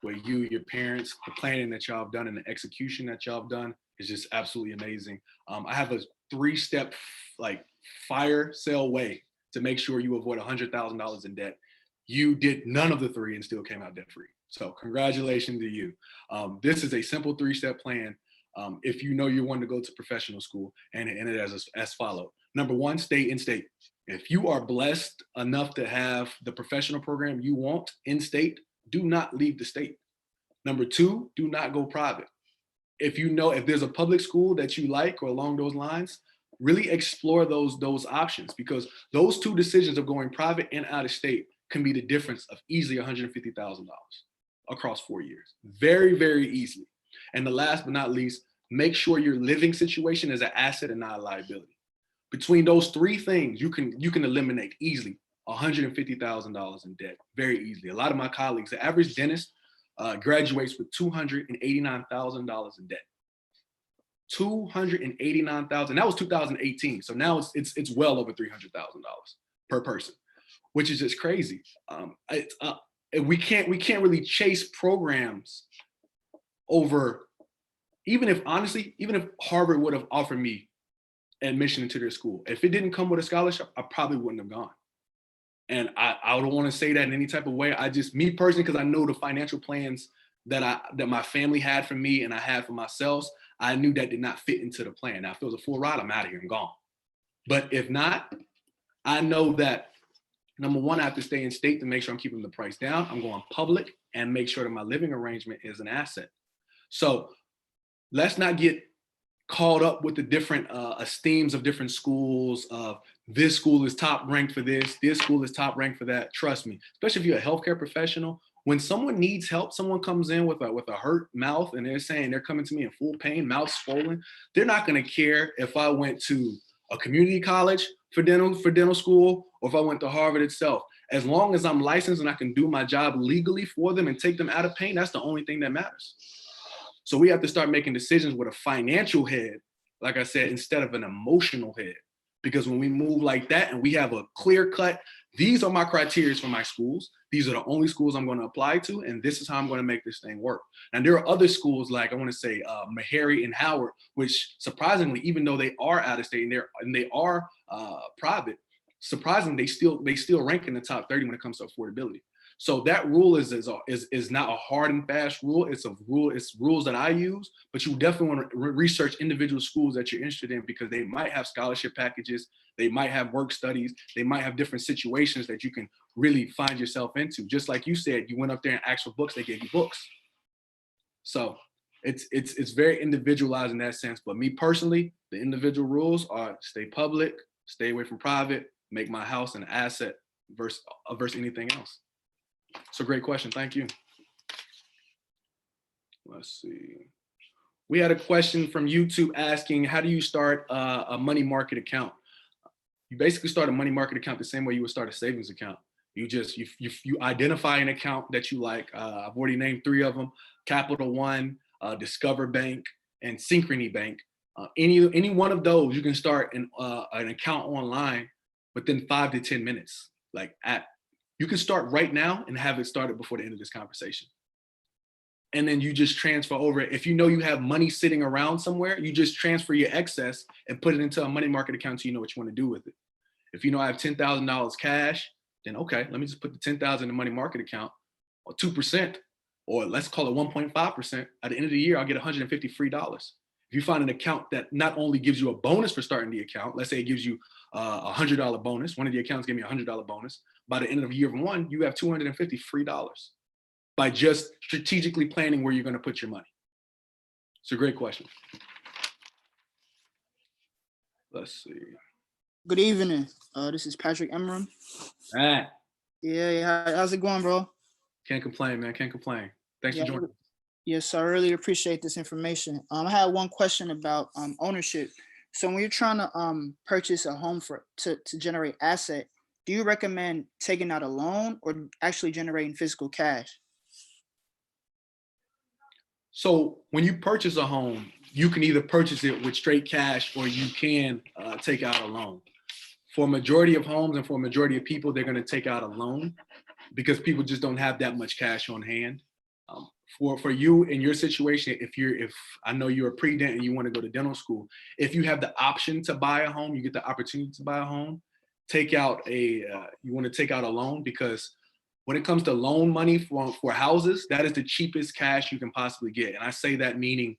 With you, your parents, the planning that y'all have done and the execution that y'all have done is just absolutely amazing. I have a 3-step like fire sale way to make sure you avoid $100,000 in debt. You did none of the 3 and still came out debt free. So congratulations to you. This is a simple 3-step plan. If you know you want to go to professional school, and it as follows. Number 1, stay in state. If you are blessed enough to have the professional program you want in state, do not leave the state. Number 2, do not go private. If there's a public school that you like or along those lines, really explore those options, because those 2 decisions of going private and out of state can be the difference of easily $150,000 across 4 years. Very, very easily. And the last but not least, make sure your living situation is an asset and not a liability. Between those 3 things, you can eliminate easily $150,000 in debt very easily. A lot of my colleagues, the average dentist graduates with $289,000 in debt. $289,000. That was 2018. So now it's well over $300,000 per person, which is just crazy. we can't really chase programs over, even if Harvard would have offered me admission into their school, if it didn't come with a scholarship, I probably wouldn't have gone. And I don't want to say that in any type of way. Me personally, because I know the financial plans that my family had for me and I had for myself, I knew that did not fit into the plan. Now, if it was a full ride, I'm out of here, I'm gone. But if not, I know that number one, I have to stay in state to make sure I'm keeping the price down. I'm going public and make sure that my living arrangement is an asset. So let's not get caught up with the different esteems of different schools. Of this school is top ranked for this school is top ranked for that. Trust me, especially if you're a healthcare professional, when someone needs help, someone comes in with a hurt mouth and they're coming to me in full pain, mouth swollen, they're not going to care if I went to a community college for dental school or if I went to Harvard itself. As long as I'm licensed and I can do my job legally for them and take them out of pain, that's the only thing that matters. So we have to start making decisions with a financial head, like I said, instead of an emotional head. Because when we move like that and we have a clear cut, these are my criteria for my schools. These are the only schools I'm going to apply to, and this is how I'm going to make this thing work. And there are other schools like I want to say Meharry and Howard, which surprisingly, even though they are out of state and they are private, surprisingly they still rank in the top 30 when it comes to affordability. So that rule is not a hard and fast rule. It's rules that I use, but you definitely want to research individual schools that you're interested in because they might have scholarship packages, they might have work studies, they might have different situations that you can really find yourself into. Just like you said, you went up there and asked for books, they gave you books. So it's very individualized in that sense. But me personally, the individual rules are stay public, stay away from private, make my house an asset versus anything else. So great question. Thank you. Let's see. We had a question from YouTube asking, how do you start a money market account? You basically start a money market account the same way you would start a savings account. You identify an account that you like. I've already named 3 of them: Capital One, Discover Bank, and Synchrony Bank. Any one of those, you can start an account online within 5 to 10 minutes. You can start right now and have it started before the end of this conversation. And then you just transfer over it. If you know you have money sitting around somewhere, you just transfer your excess and put it into a money market account so you know what you want to do with it. If you know I have $10,000 cash, then okay, let me just put the $10,000 in the money market account, or 2%, or let's call it 1.5%. At the end of the year, I'll get $150 free. If you find an account that not only gives you a bonus for starting the account, let's say it gives you a $100 bonus, one of the accounts gave me a $100 bonus. By the end of year 1, you have $250 free by just strategically planning where you're going to put your money. It's a great question. Let's see. Good evening. This is Patrick Emram. Ah, Yeah, how's it going, bro? can't complain, man. Can't complain. Thanks for joining. Yes, I really appreciate this information. I had one question about ownership. So when you're trying to purchase a home to generate asset, do you recommend taking out a loan or actually generating physical cash? So when you purchase a home, you can either purchase it with straight cash or you can take out a loan. For a majority of homes and for a majority of people, they're going to take out a loan because people just don't have that much cash on hand. For you in your situation, if I know you're a pre-dent and you want to go to dental school, if you have the option to buy a home, you get the opportunity to buy a home, you want to take out a loan, because when it comes to loan money for houses, that is the cheapest cash you can possibly get. And I say that meaning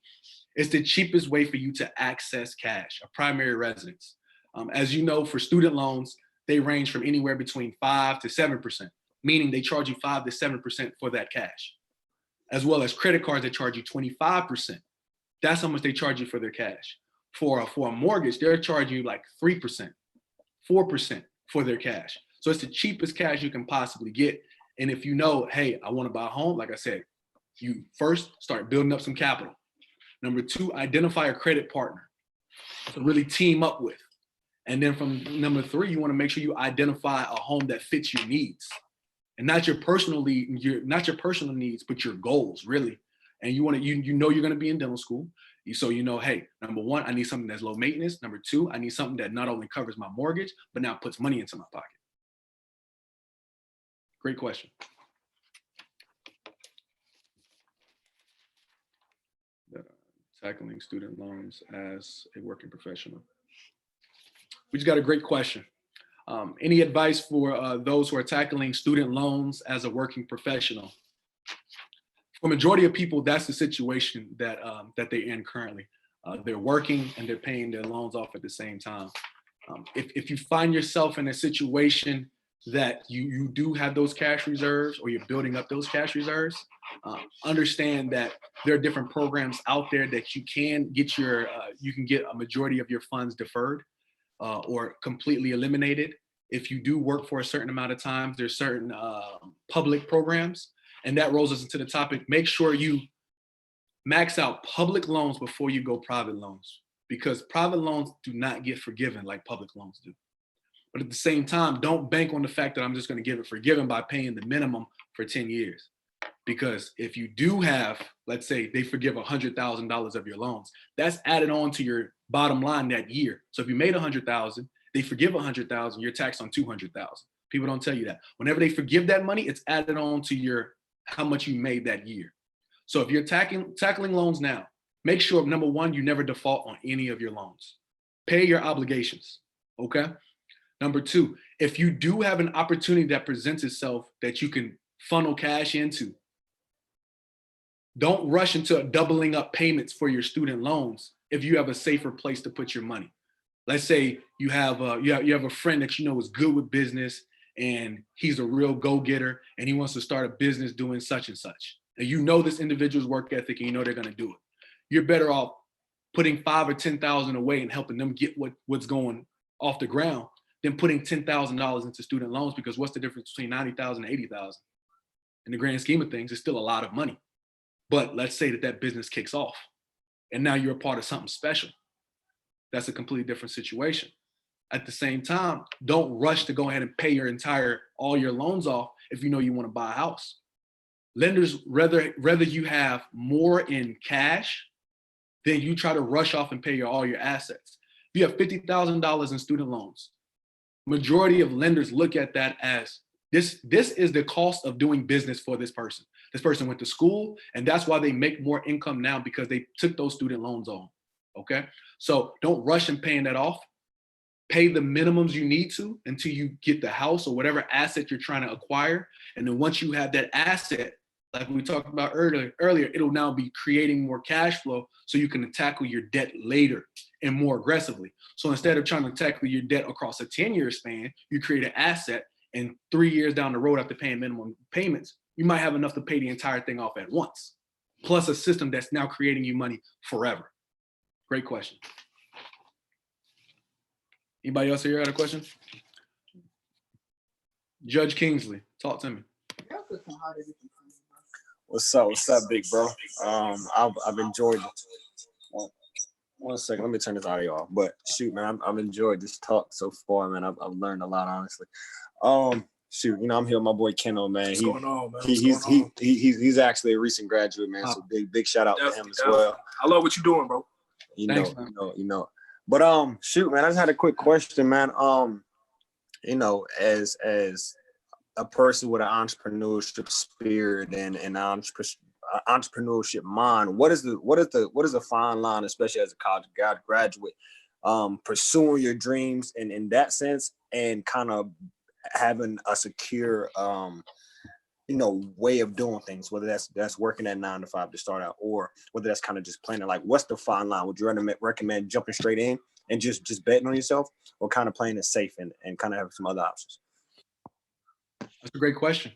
it's the cheapest way for you to access cash, a primary residence. As you know, for student loans, they range from anywhere between 5 to 7%, meaning they charge you 5 to 7% for that cash. As well as credit cards that charge you 25%. That's how much they charge you for their cash. For a mortgage, they're charging you like 3%, 4% for their cash. So it's the cheapest cash you can possibly get. And if you know, hey, I want to buy a home, like I said, you first start building up some capital. Number 2, identify a credit partner to really team up with. And then from number 3, you want to make sure you identify a home that fits your needs. And not your personal needs, but your goals, really. And you know you're going to be in dental school. So you know, hey, number 1, I need something that's low maintenance. Number 2, I need something that not only covers my mortgage, but now puts money into my pocket. Great question. tackling student loans as a working professional? We just got a great question. Any advice for those who are tackling student loans as a working professional? For majority of people, that's the situation that they're in currently. They're working and they're paying their loans off at the same time. If you find yourself in a situation that you do have those cash reserves or you're building up those cash reserves, understand that there are different programs out there that you can get you can get a majority of your funds deferred or completely eliminated. If you do work for a certain amount of time, there's certain public programs, and that rolls us into the topic. Make sure you max out public loans before you go private loans, because private loans do not get forgiven like public loans do. But at the same time, don't bank on the fact that I'm just going to get it forgiven by paying the minimum for 10 years. Because if you do have, let's say they forgive $100,000 of your loans, that's added on to your bottom line that year. So if you made $100,000, they forgive $100,000, you're taxed on $200,000. People don't tell you that. Whenever they forgive that money, it's added on to your how much you made that year. So if you're tackling loans now, make sure, number one, you never default on any of your loans. Pay your obligations, okay? Number two, if you do have an opportunity that presents itself that you can funnel cash into, don't rush into doubling up payments for your student loans if you have a safer place to put your money. Let's say you have a friend that you know is good with business and he's a real go-getter and he wants to start a business doing such and such. And you know this individual's work ethic and you know they're going to do it. You're better off putting $5,000 or $10,000 away and helping them get what's going off the ground than putting $10,000 into student loans, because what's the difference between $90,000 and $80,000? In the grand scheme of things, it's still a lot of money. But let's say that business kicks off and now you're a part of something special. That's a completely different situation. At the same time, don't rush to go ahead and pay all your loans off if you know you want to buy a house. Lenders rather you have more in cash than you try to rush off and pay all your assets. If you have $50,000 in student loans, majority of lenders look at that as this is the cost of doing business for this person. This person went to school, and that's why they make more income now, because they took those student loans on, okay? So don't rush in paying that off. Pay the minimums you need to until you get the house or whatever asset you're trying to acquire. And then once you have that asset, like we talked about earlier, it'll now be creating more cash flow so you can tackle your debt later and more aggressively. So instead of trying to tackle your debt across a 10-year span, you create an asset, and 3 years down the road after paying minimum payments, you might have enough to pay the entire thing off at once, plus a system that's now creating you money forever. Great question. Anybody else here got a question? Judge Kingsley, talk to me. What's up, big bro? I've enjoyed it. One second, let me turn this audio off. But shoot, man, I've enjoyed this talk so far, man. I've learned a lot, honestly. Shoot, I'm here with my boy Keno, man. What's going on, man? He's actually a recent graduate, man. So big shout out to him as well. I love what you're doing, bro. Thanks, man. But shoot, man, I just had a quick question, man. As a person with an entrepreneurship spirit and an entrepreneurship mind, what is the fine line, especially as a college graduate, pursuing your dreams and in that sense, and kind of having a secure way of doing things, whether that's working at 9 to 5 to start out, or whether that's kind of just planning. Like, what's the fine line? Would you recommend jumping straight in and just betting on yourself, or kind of playing it safe and kind of have some other options? That's a great question.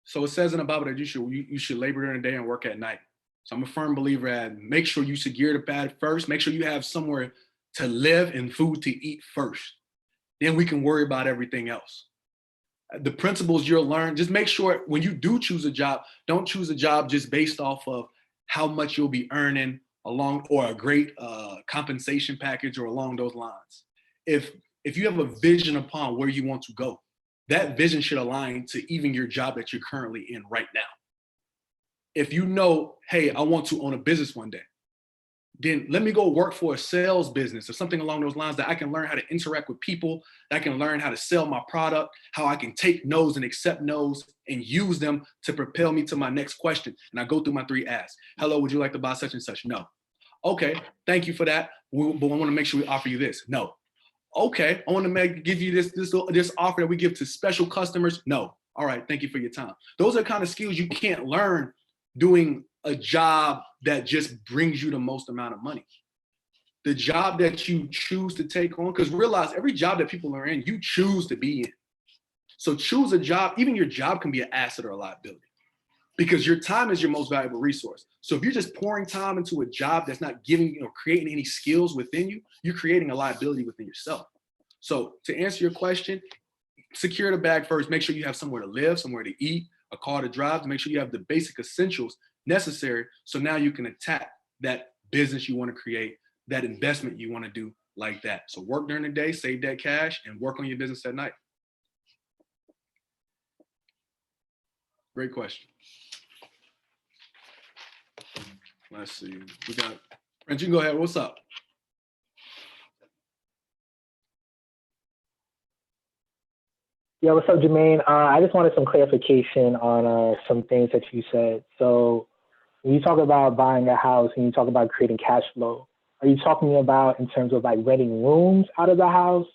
So it says in the Bible that you should labor during the day and work at night. So I'm a firm believer at make sure you secure the pad first. Make sure you have somewhere to live and food to eat first. Then we can worry about everything else. The principles you'll learn, just make sure when you do choose a job, don't choose a job just based off of how much you'll be earning or a great compensation package or along those lines. If you have a vision upon where you want to go, that vision should align to even your job that you're currently in right now. If you know, hey, I want to own a business one day, then let me go work for a sales business or something along those lines that I can learn how to interact with people, that I can learn how to sell my product, how I can take no's and accept no's and use them to propel me to my next question. And I go through my 3 asks. Hello, would you like to buy such and such? No. Okay, thank you for that. But I want to make sure we offer you this. No. Okay, I want to give you this offer that we give to special customers. No. All right, thank you for your time. Those are kind of skills you can't learn doing a job that just brings you the most amount of money. The job that you choose to take on, because realize every job that people are in, you choose to be in. So choose a job. Even your job can be an asset or a liability, because your time is your most valuable resource. So if you're just pouring time into a job that's not giving you or creating any skills within you, you're creating a liability within yourself. So to answer your question, secure the bag first. Make sure you have somewhere to live, somewhere to eat, a car to drive, to make sure you have the basic essentials necessary. So now you can attack that business you want to create, that investment you want to do like that. So work during the day, save that cash, and work on your business at night. Great question. Let's see. We got, Brent, you can go ahead. What's up? Yeah, what's up, Jermaine? I just wanted some clarification on some things that you said. So when you talk about buying a house and you talk about creating cash flow, are you talking about in terms of like renting rooms out of the house?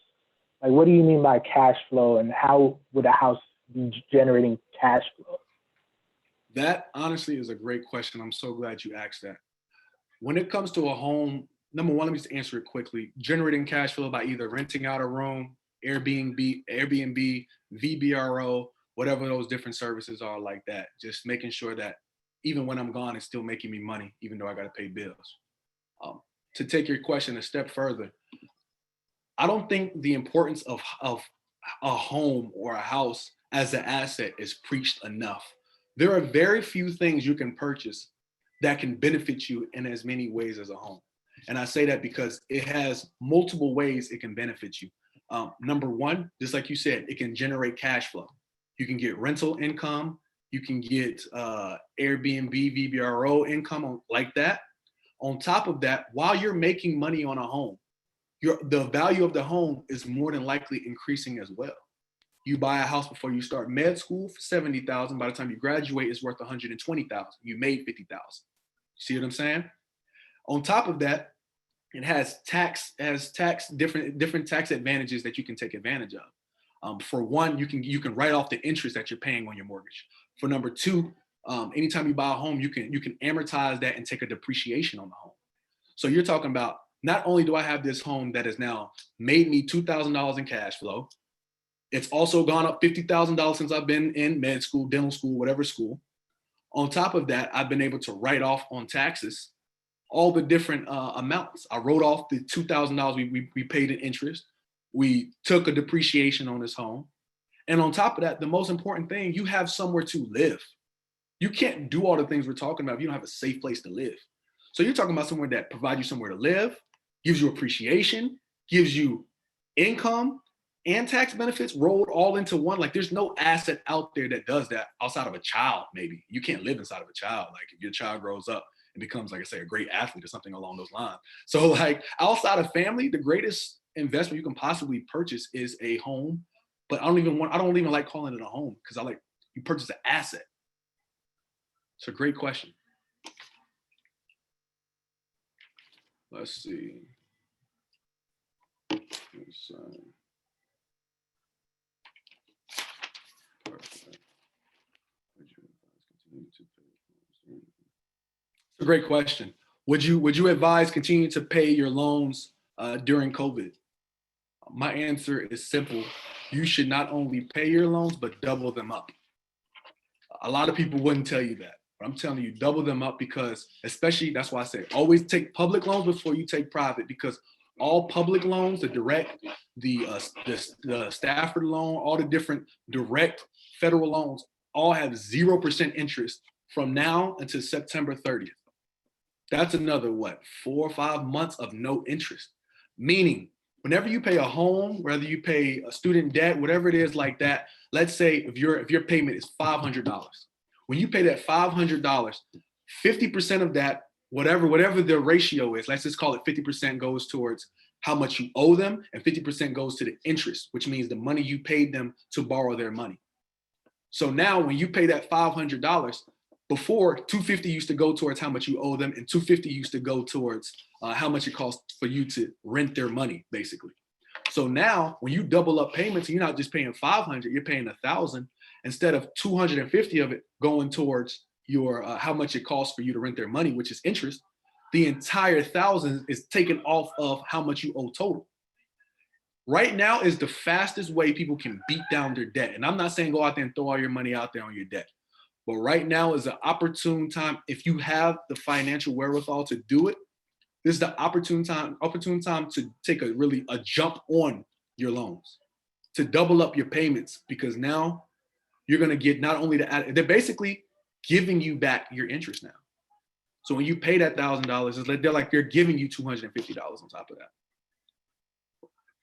Like, what do you mean by cash flow, and how would a house be generating cash flow? That honestly is a great question. I'm so glad you asked that. When it comes to a home, number one, let me just answer it quickly. Generating cash flow by either renting out a room, Airbnb, VBRO, whatever those different services are like that. Just making sure that even when I'm gone, it's still making me money, even though I got to pay bills. To take your question a step further, I don't think the importance of a home or a house as an asset is preached enough. There are very few things you can purchase that can benefit you in as many ways as a home. And I say that because it has multiple ways it can benefit you. Number one, just like you said, it can generate cash flow. You can get rental income. You can get Airbnb, VBRO income like that. On top of that, while you're making money on a home, the value of the home is more than likely increasing as well. You buy a house before you start med school for $70,000. By the time you graduate, it's worth $120,000. You made $50,000. See what I'm saying? On top of that, it has different tax advantages that you can take advantage of. For one, you can write off the interest that you're paying on your mortgage. For number two, anytime you buy a home, you can amortize that and take a depreciation on the home. So you're talking about, not only do I have this home that has now made me $2,000 in cash flow, it's also gone up $50,000 since I've been in med school, dental school, whatever school. On top of that, I've been able to write off on taxes all the different amounts. I wrote off the $2,000 we paid in interest. We took a depreciation on this home. And on top of that, the most important thing, you have somewhere to live. You can't do all the things we're talking about if you don't have a safe place to live. So you're talking about somewhere that provides you somewhere to live, gives you appreciation, gives you income and tax benefits rolled all into one. Like, there's no asset out there that does that outside of a child. Maybe you can't live inside of a child. Like, if your child grows up and becomes, like I say, a great athlete or something along those lines. So like, outside of family, the greatest investment you can possibly purchase is a home. But I don't even like calling it a home, because you purchase an asset. It's a great question. Let's see. It's a great question. Would you advise continuing to pay your loans during COVID? My answer is simple. You should not only pay your loans, but double them up. A lot of people wouldn't tell you that, but I'm telling you, double them up, because especially, that's why I say always take public loans before you take private, because all public loans, the direct, the Stafford loan, all the different direct federal loans, all have 0% interest from now until September 30th. That's another, 4 or 5 months of no interest. Meaning, whenever you pay a home, whether you pay a student debt, whatever it is like that, let's say if your payment is $500. When you pay that $500, 50% of that whatever the ratio is, let's just call it 50% goes towards how much you owe them and 50% goes to the interest, which means the money you paid them to borrow their money. So now when you pay that $500, before 250 used to go towards how much you owe them and 250 used to go towards how much it costs for you to rent their money, basically. So now when you double up payments, you're not just paying 500, you're paying 1,000 instead of 250 of it going towards your how much it costs for you to rent their money, which is interest. The entire 1,000 is taken off of how much you owe total. Right now is the fastest way people can beat down their debt. And I'm not saying go out there and throw all your money out there on your debt. But right now is an opportune time. If you have the financial wherewithal to do it, this is the opportune time to take a jump on your loans, to double up your payments, because now you're going to get not only they're basically giving you back your interest now. So when you pay that $1,000, they're giving you $250 on top of that.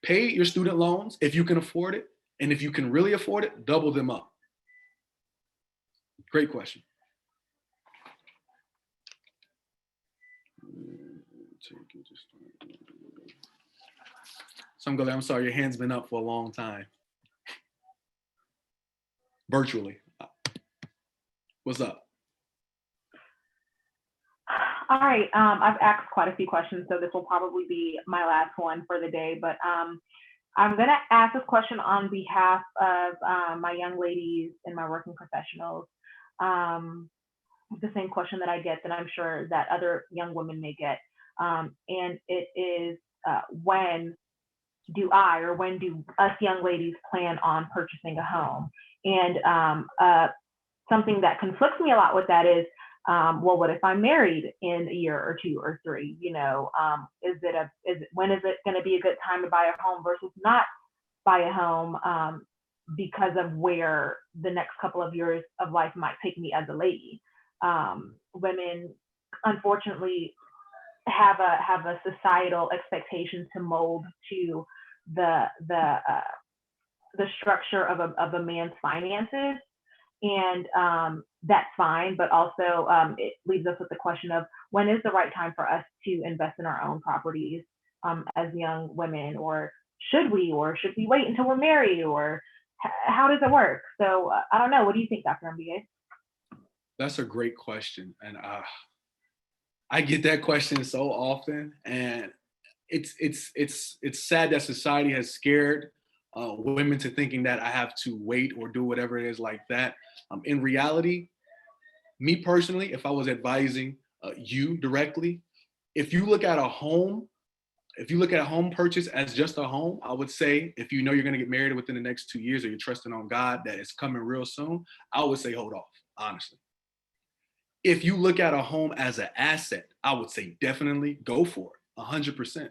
Pay your student loans if you can afford it. And if you can really afford it, double them up. Great question. I'm sorry, your hand's been up for a long time. Virtually. What's up? All right, I've asked quite a few questions, so this will probably be my last one for the day, but I'm gonna ask this question on behalf of my young ladies and my working professionals. The same question that I get that I'm sure that other young women may get. And it is, when do us young ladies plan on purchasing a home? And something that conflicts me a lot with that is, well, what if I'm married in a year or 2 or 3? You know, when is it going to be a good time to buy a home versus not buy a home, because of where the next couple of years of life might take me as a lady. Women, unfortunately, have a societal expectation to mold to the structure of a man's finances. And that's fine, but also it leaves us with the question of when is the right time for us to invest in our own properties as young women, or should we wait until we're married, or how does it work? So I don't know. What do you think, Dr. MBA? That's a great question, and I get that question so often, and it's sad that society has scared women to thinking that I have to wait or do whatever it is like that. In reality, me personally, if I was advising you directly, if you look at a home purchase as just a home, I would say if you know you're going to get married within the next 2 years, or you're trusting on God that it's coming real soon, I would say hold off, honestly. If you look at a home as an asset, I would say definitely go for it, 100%.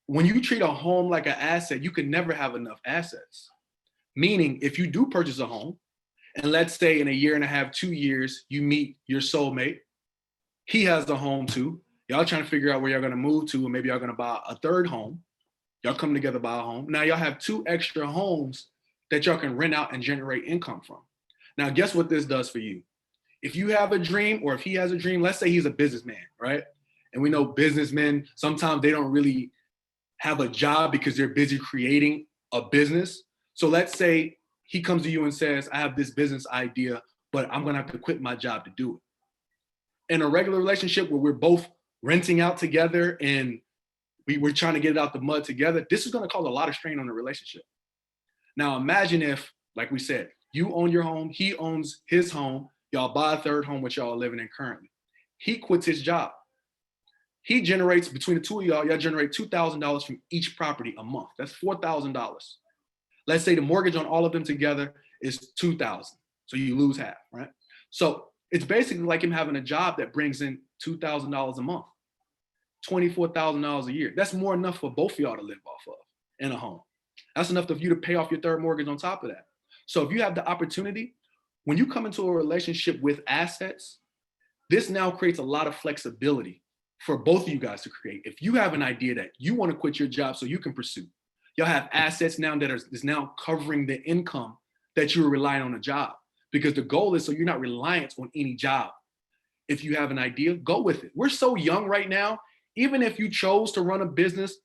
When you treat a home like an asset, you can never have enough assets. Meaning, if you do purchase a home, and let's say in a year and a half, 2 years, you meet your soulmate, he has a home too. Y'all trying to figure out where y'all gonna move to, and maybe y'all gonna buy a third home. Y'all come together, buy a home. Now y'all have 2 extra homes that y'all can rent out and generate income from. Now, guess what this does for you? If you have a dream, or if he has a dream, let's say he's a businessman, right? And we know businessmen, sometimes they don't really have a job because they're busy creating a business. So let's say he comes to you and says, I have this business idea, but I'm gonna have to quit my job to do it. In a regular relationship where we're both renting out together and we're trying to get it out the mud together, this is gonna cause a lot of strain on the relationship. Now imagine if, like we said, you own your home, he owns his home, y'all buy a third home which y'all are living in currently. He quits his job. He generates, between the two of y'all generate $2,000 from each property a month. That's $4,000. Let's say the mortgage on all of them together is $2,000. So you lose half, right? So it's basically like him having a job that brings in $2,000 a month, $24,000 a year. That's more enough for both of y'all to live off of in a home. That's enough for you to pay off your third mortgage on top of that. So if you have the opportunity, when you come into a relationship with assets, this now creates a lot of flexibility for both of you guys to create. If you have an idea that you want to quit your job so you can pursue, y'all have assets now that is now covering the income that you were relying on a job. Because the goal is so you're not reliant on any job. If you have an idea, go with it. We're so young right now. Even if you chose to run a business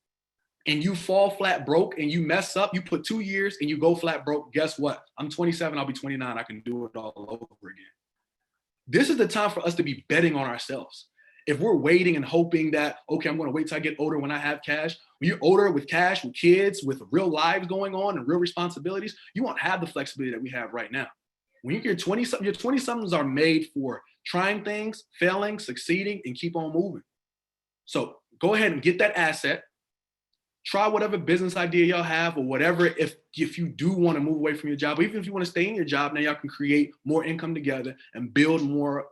and you fall flat broke and you mess up, you put 2 years and you go flat broke, guess what? I'm 27, I'll be 29. I can do it all over again. This is the time for us to be betting on ourselves. If we're waiting and hoping that, okay, I'm going to wait till I get older when I have cash. When you're older with cash, with kids, with real lives going on and real responsibilities, you won't have the flexibility that we have right now. When you're 20-something, your 20-somethings are made for trying things, failing, succeeding, and keep on moving. So go ahead and get that asset. Try whatever business idea y'all have or whatever. If you do want to move away from your job, or even if you want to stay in your job, now y'all can create more income together and build more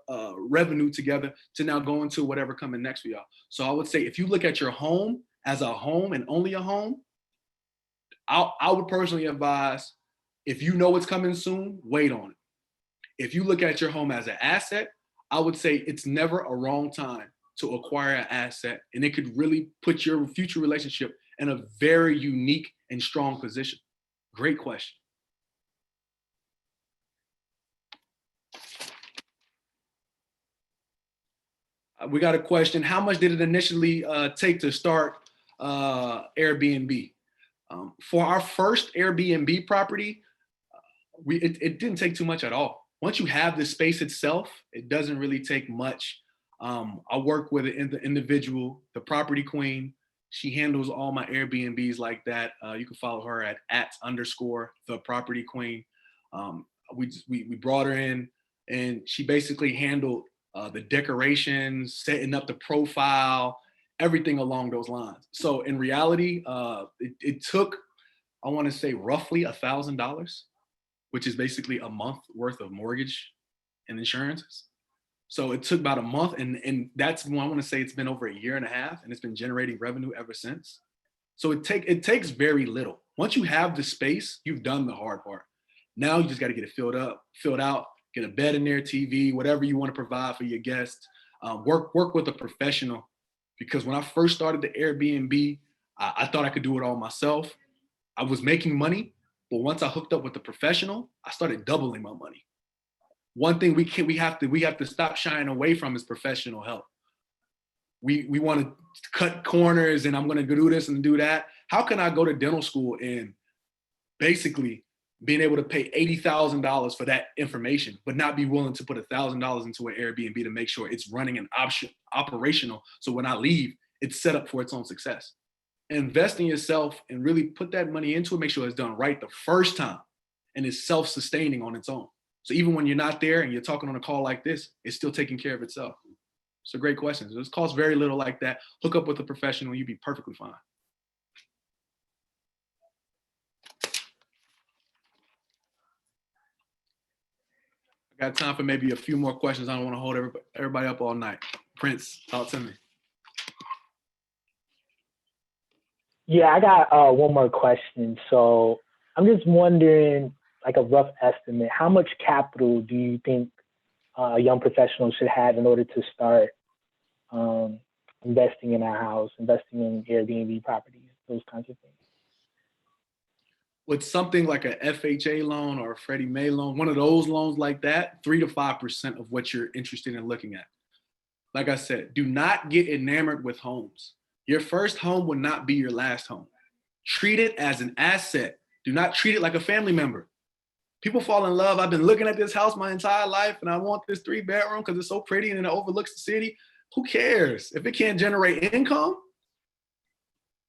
revenue together to now go into whatever coming next for y'all. So I would say if you look at your home as a home and only a home, I would personally advise, if you know it's coming soon, wait on it. If you look at your home as an asset, I would say it's never a wrong time to acquire an asset, and it could really put your future relationship in a very unique and strong position. Great question. We got a question. How much did it initially take to start Airbnb? For our first Airbnb property, it didn't take too much at all. Once you have the space itself, it doesn't really take much. I work with an individual, the property queen. She handles all my Airbnbs like that. You can follow her at @_the property queen. We brought her in, and she basically handled the decorations, setting up the profile, everything along those lines. So in reality, it took, I want to say, roughly $1,000, which is basically a month worth of mortgage and insurances. So it took about a month, and that's when I want to say it's been over 1.5 years, and it's been generating revenue ever since. So it takes very little. Once you have the space, you've done the hard part. Now you just got to get it filled out, get a bed in there, TV, whatever you want to provide for your guests. Work with a professional, because when I first started the Airbnb, I thought I could do it all myself. I was making money, but once I hooked up with a professional, I started doubling my money. One thing we have to stop shying away from is professional help. We want to cut corners, and I'm going to do this and do that. How can I go to dental school and basically being able to pay $80,000 for that information, but not be willing to put $1,000 into an Airbnb to make sure it's running and operational, so when I leave, it's set up for its own success? Invest in yourself and really put that money into it. Make sure it's done right the first time, and it's self-sustaining on its own. So even when you're not there and you're talking on a call like this, it's still taking care of itself. It's a great question. This costs very little like that. Hook up with a professional, you'd be perfectly fine. I got time for maybe a few more questions. I don't want to hold everybody up all night. Prince, talk to me. Yeah, I got one more question. So I'm just wondering, like a rough estimate, how much capital do you think a young professional should have in order to start investing in a house, investing in Airbnb properties, those kinds of things? With something like a FHA loan or a Freddie Mae loan, one of those loans like that, 3 to 5% of what you're interested in looking at. Like I said, do not get enamored with homes. Your first home will not be your last home. Treat it as an asset. Do not treat it like a family member. People fall in love. I've been looking at this house my entire life, and I want this 3-bedroom because it's so pretty and it overlooks the city. Who cares? If it can't generate income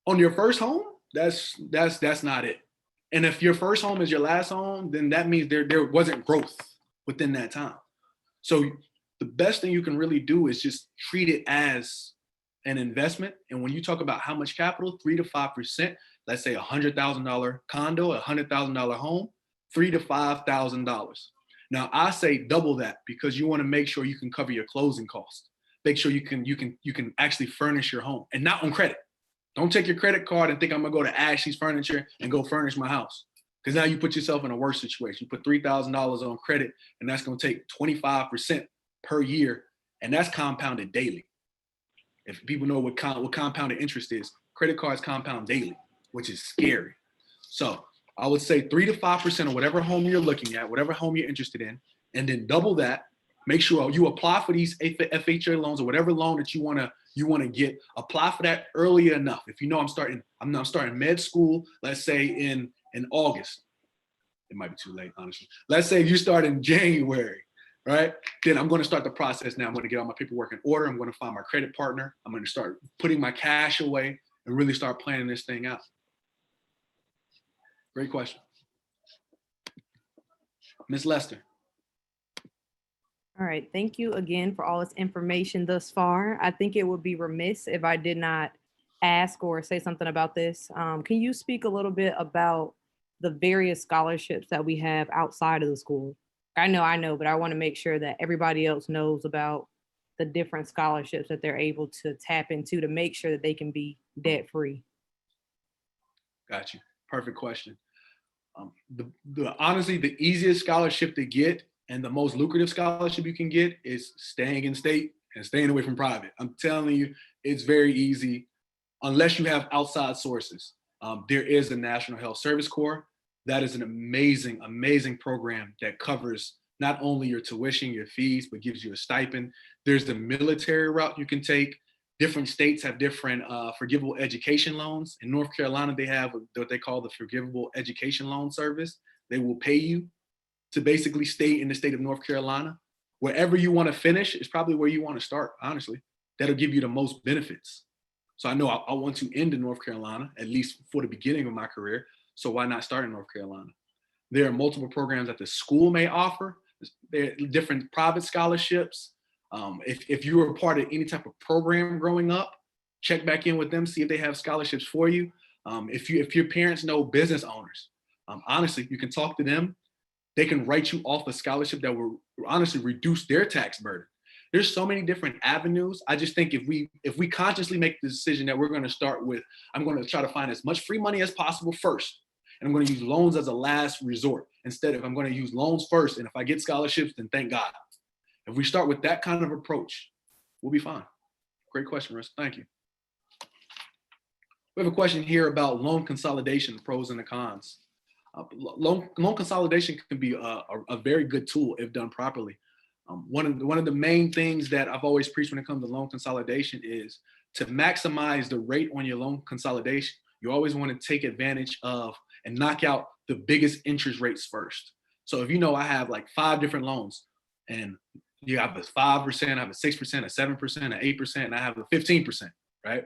on your first home, that's not it. And if your first home is your last home, then that means there wasn't growth within that time. So the best thing you can really do is just treat it as an investment. And when you talk about how much capital, 3 to 5%, let's say $100,000 condo, a $100,000 home, $3,000 to $5,000. Now I say double that, because you want to make sure you can cover your closing costs. Make sure you can actually furnish your home, and not on credit. Don't take your credit card and think I'm gonna go to Ashley's Furniture and go furnish my house, because now you put yourself in a worse situation. You put $3,000 on credit, and that's gonna take 25% per year, and that's compounded daily. If people know what compounded interest is, credit cards compound daily, which is scary. So I would say 3 to 5% of whatever home you're looking at, whatever home you're interested in, and then double that Make sure you apply for these FHA loans or whatever loan that you wanna get. Apply for that early enough. If you know I'm starting med school, let's say in August. It might be too late, honestly. Let's say you start in January, right? Then I'm going to start the process now. I'm going to get all my paperwork in order. I'm going to find my credit partner. I'm going to start putting my cash away and really start planning this thing out. Great question. Ms. Lester. All right, thank you again for all this information thus far. I think it would be remiss if I did not ask or say something about this. Can you speak a little bit about the various scholarships that we have outside of the school? I know, but I want to make sure that everybody else knows about the different scholarships that they're able to tap into to make sure that they can be debt free. Got you. Perfect question. Honestly, the easiest scholarship to get and the most lucrative scholarship you can get is staying in state and staying away from private. I'm telling you, it's very easy unless you have outside sources. There is the National Health Service Corps. That is an amazing, amazing program that covers not only your tuition, your fees, but gives you a stipend. There's the military route you can take. Different states have different forgivable education loans. In North Carolina, they have what they call the Forgivable Education Loan Service. They will pay you to basically stay in the state of North Carolina. Wherever you want to finish is probably where you want to start, honestly. That'll give you the most benefits. So I know I want to end in North Carolina, at least for the beginning of my career. So why not start in North Carolina? There are multiple programs that the school may offer. There are different private scholarships. If you were a part of any type of program growing up, check back in with them, see if they have scholarships for you. If your parents know business owners, honestly, you can talk to them. They can write you off a scholarship that will honestly reduce their tax burden. There's so many different avenues. I just think if we consciously make the decision that we're going to start with, I'm going to try to find as much free money as possible first. And I'm going to use loans as a last resort. Instead of I'm going to use loans first. And if I get scholarships, then thank God. If we start with that kind of approach, we'll be fine. Great question, Russ. Thank you. We have a question here about loan consolidation, the pros and the cons. Loan consolidation can be a very good tool if done properly. One of the main things that I've always preached when it comes to loan consolidation is to maximize the rate on your loan consolidation. You always want to take advantage of and knock out the biggest interest rates first. So if you know I have like 5 different loans and you have a 5%, I have a 6%, a 7%, an 8%, and I have a 15%, right?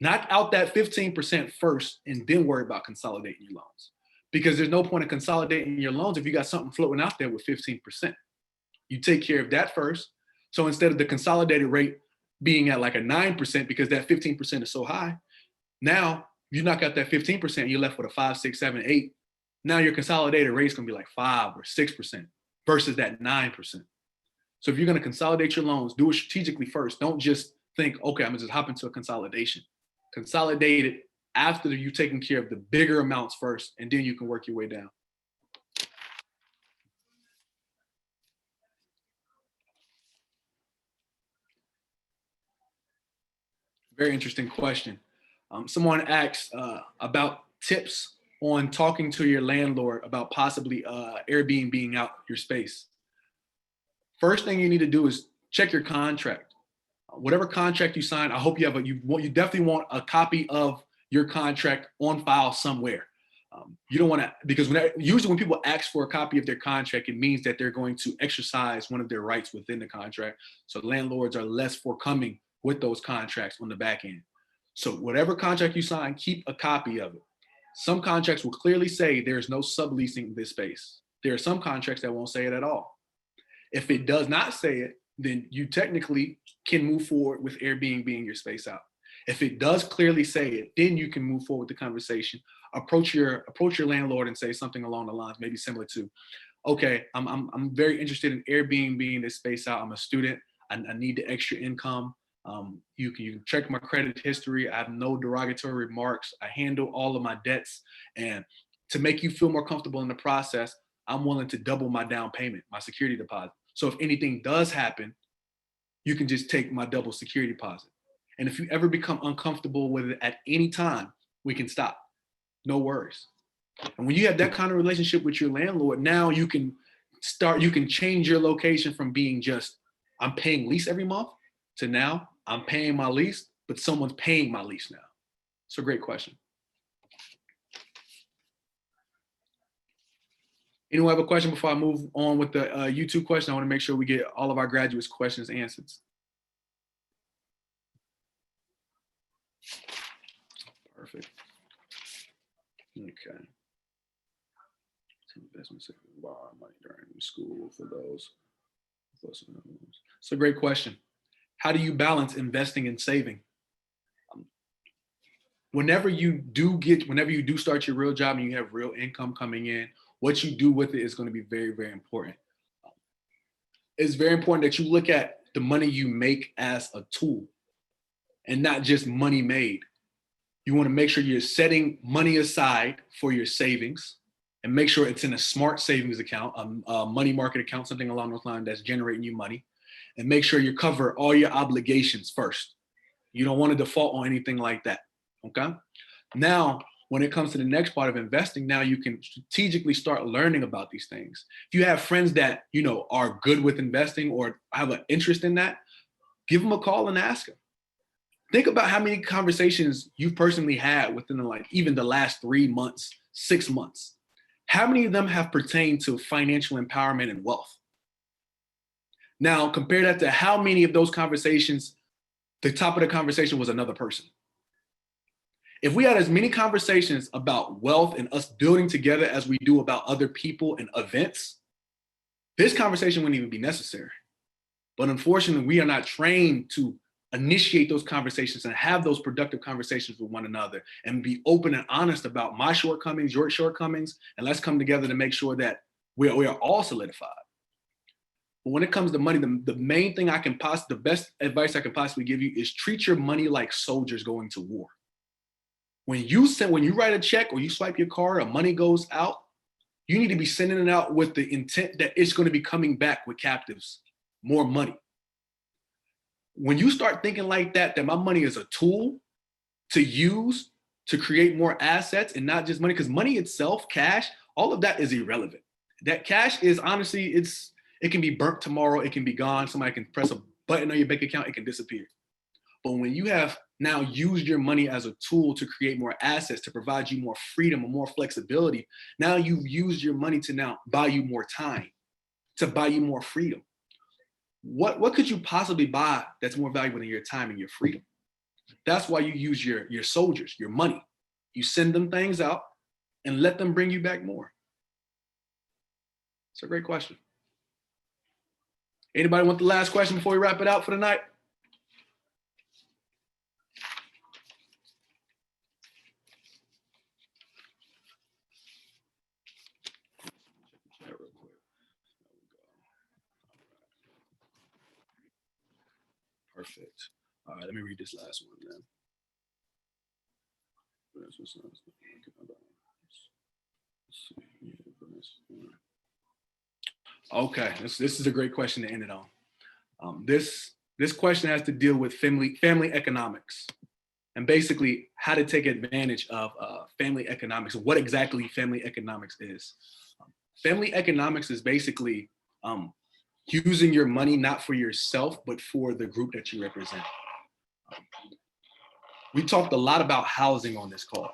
Knock out that 15% first and then worry about consolidating your loans. Because there's no point in consolidating your loans if you got something floating out there with 15%. You take care of that first. So instead of the consolidated rate being at like a 9% because that 15% is so high, now you knock out that 15%, you're left with a 5, 6, 7, 8. Now your consolidated rate is going to be like 5 or 6% versus that 9%. So if you're going to consolidate your loans, do it strategically first. Don't just think, okay, I'm going to just hop into a consolidation. Consolidate it after you've taken care of the bigger amounts first, and then you can work your way down. Very interesting question. Someone asked about tips on talking to your landlord about possibly Airbnb-ing out your space. First thing you need to do is check your contract. Whatever contract you sign, I hope you have you definitely want a copy of your contract on file somewhere. You don't want to, because usually when people ask for a copy of their contract, it means that they're going to exercise one of their rights within the contract. So landlords are less forthcoming with those contracts on the back end. So whatever contract you sign, keep a copy of it. Some contracts will clearly say there's no subleasing this space. There are some contracts that won't say it at all. If it does not say it, then you technically can move forward with Airbnb-ing your space out. If it does clearly say it, then you can move forward with the conversation. Approach your landlord and say something along the lines, maybe similar to, okay, I'm very interested in Airbnb-ing this space out. I'm a student. I need the extra income. You can check my credit history. I have no derogatory remarks. I handle all of my debts. And to make you feel more comfortable in the process, I'm willing to double my down payment, my security deposit. So if anything does happen, you can just take my double security deposit. And if you ever become uncomfortable with it at any time, we can stop. No worries. And when you have that kind of relationship with your landlord, now you can you can change your location from being just, I'm paying lease every month, to now I'm paying my lease, but someone's paying my lease now. It's a great question. Anyone have a question before I move on with the YouTube question? I want to make sure we get all of our graduates' questions answered. Perfect. Okay. Investments borrow money during school for those. It's a great question. How do you balance investing and saving? Whenever you do start your real job and you have real income coming in, what you do with it is going to be very, very important. It's very important that you look at the money you make as a tool and not just money made. You want to make sure you're setting money aside for your savings and make sure it's in a smart savings account, a money market account, something along those lines that's generating you money. And make sure you cover all your obligations first. You don't want to default on anything like that, okay? Now, when it comes to the next part of investing, now you can strategically start learning about these things. If you have friends that, you know, are good with investing or have an interest in that, give them a call and ask them. Think about how many conversations you've personally had within even the last 3 months, 6 months. How many of them have pertained to financial empowerment and wealth? Now, compare that to how many of those conversations, the top of the conversation was another person. If we had as many conversations about wealth and us building together as we do about other people and events, this conversation wouldn't even be necessary. But unfortunately, we are not trained to initiate those conversations and have those productive conversations with one another and be open and honest about my shortcomings, your shortcomings, and let's come together to make sure that we are all solidified. But when it comes to money, the main thing the best advice I can possibly give you is treat your money like soldiers going to war. When you write a check or you swipe your card or money goes out, you need to be sending it out with the intent that it's going to be coming back with captives, more money. When you start thinking like that my money is a tool to use to create more assets and not just money, because money itself, cash, all of that is irrelevant. That cash is honestly, it can be burnt tomorrow, it can be gone. Somebody can press a button on your bank account, it can disappear. But when you have now used your money as a tool to create more assets, to provide you more freedom and more flexibility, now you've used your money to now buy you more time, to buy you more freedom. What could you possibly buy that's more valuable than your time and your freedom? That's why you use your soldiers, your money. You send them things out and let them bring you back more. It's a great question. Anybody want the last question before we wrap it out for the night? Perfect. All right, let me read this last one then. Okay, this is a great question to end it on. This question has to deal with family economics, and basically how to take advantage of family economics. What exactly family economics is? Family economics is basically using your money not for yourself, but for the group that you represent. We talked a lot about housing on this call.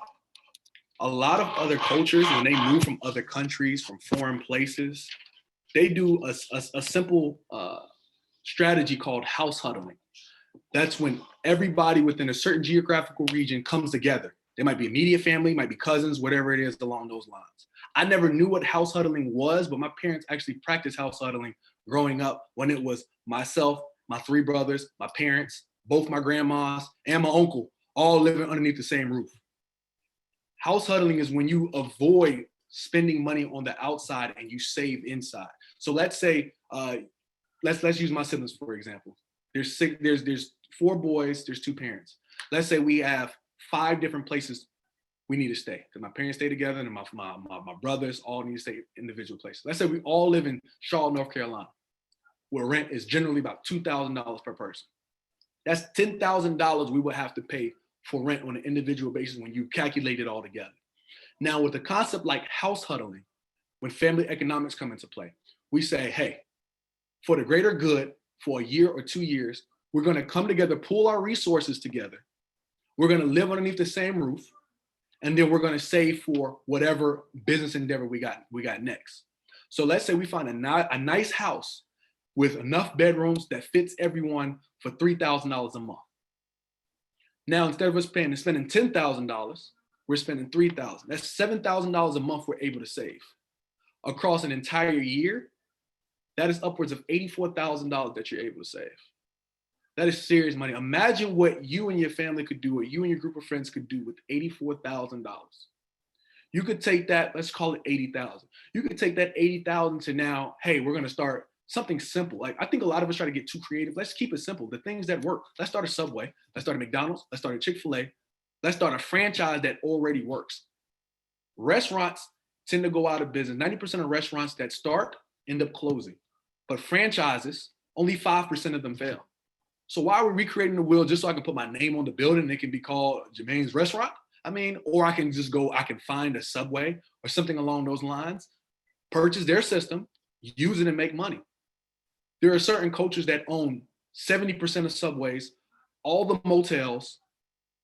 A lot of other cultures, when they move from other countries, from foreign places, they do a simple strategy called house huddling. That's when everybody within a certain geographical region comes together. They might be immediate family, might be cousins, whatever it is along those lines. I never knew what house huddling was, but my parents actually practiced house huddling growing up when it was myself, my 3 brothers, my parents, both my grandmas, and my uncle, all living underneath the same roof. House huddling is when you avoid spending money on the outside and you save inside. So let's say, let's use my siblings for example. There's 4 boys, there's 2 parents. Let's say we have 5 different places we need to stay because my parents stay together and my brothers all need to stay individual places. Let's say we all live in Charlotte, North Carolina, where rent is generally about $2,000 per person. That's $10,000 we would have to pay for rent on an individual basis when you calculate it all together. Now with a concept like house huddling, when family economics come into play, we say, hey, for the greater good, for a year or 2 years, we're going to come together, pool our resources together. We're going to live underneath the same roof, and then we're going to save for whatever business endeavor we got next. So let's say we find a nice house with enough bedrooms that fits everyone for $3,000 a month. Now, instead of us spending $10,000, we're spending $3,000. That's $7,000 a month we're able to save. Across an entire year, that is upwards of $84,000 that you're able to save. That is serious money. Imagine what you and your family could do, or you and your group of friends could do with $84,000. You could take that, let's call it 80,000. You could take that 80,000 to now, hey, we're going to start something simple. Like, I think a lot of us try to get too creative. Let's keep it simple. The things that work. Let's start a Subway. Let's start a McDonald's. Let's start a Chick-fil-A. Let's start a franchise that already works. Restaurants tend to go out of business. 90% of restaurants that start end up closing. But franchises, only 5% of them fail. So why are we recreating the wheel just so I can put my name on the building and it can be called Jermaine's Restaurant? I mean, or I can just go, I can find a Subway or something along those lines, purchase their system, use it and make money. There are certain coaches that own 70% of Subways, all the motels,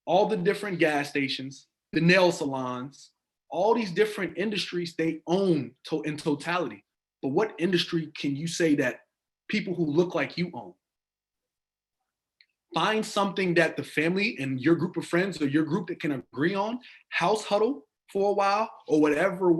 all the different gas stations, the nail salons, all these different industries they own in totality. But what industry can you say that people who look like you own? Find something that the family and your group of friends or your group that can agree on, house huddle for a while or whatever.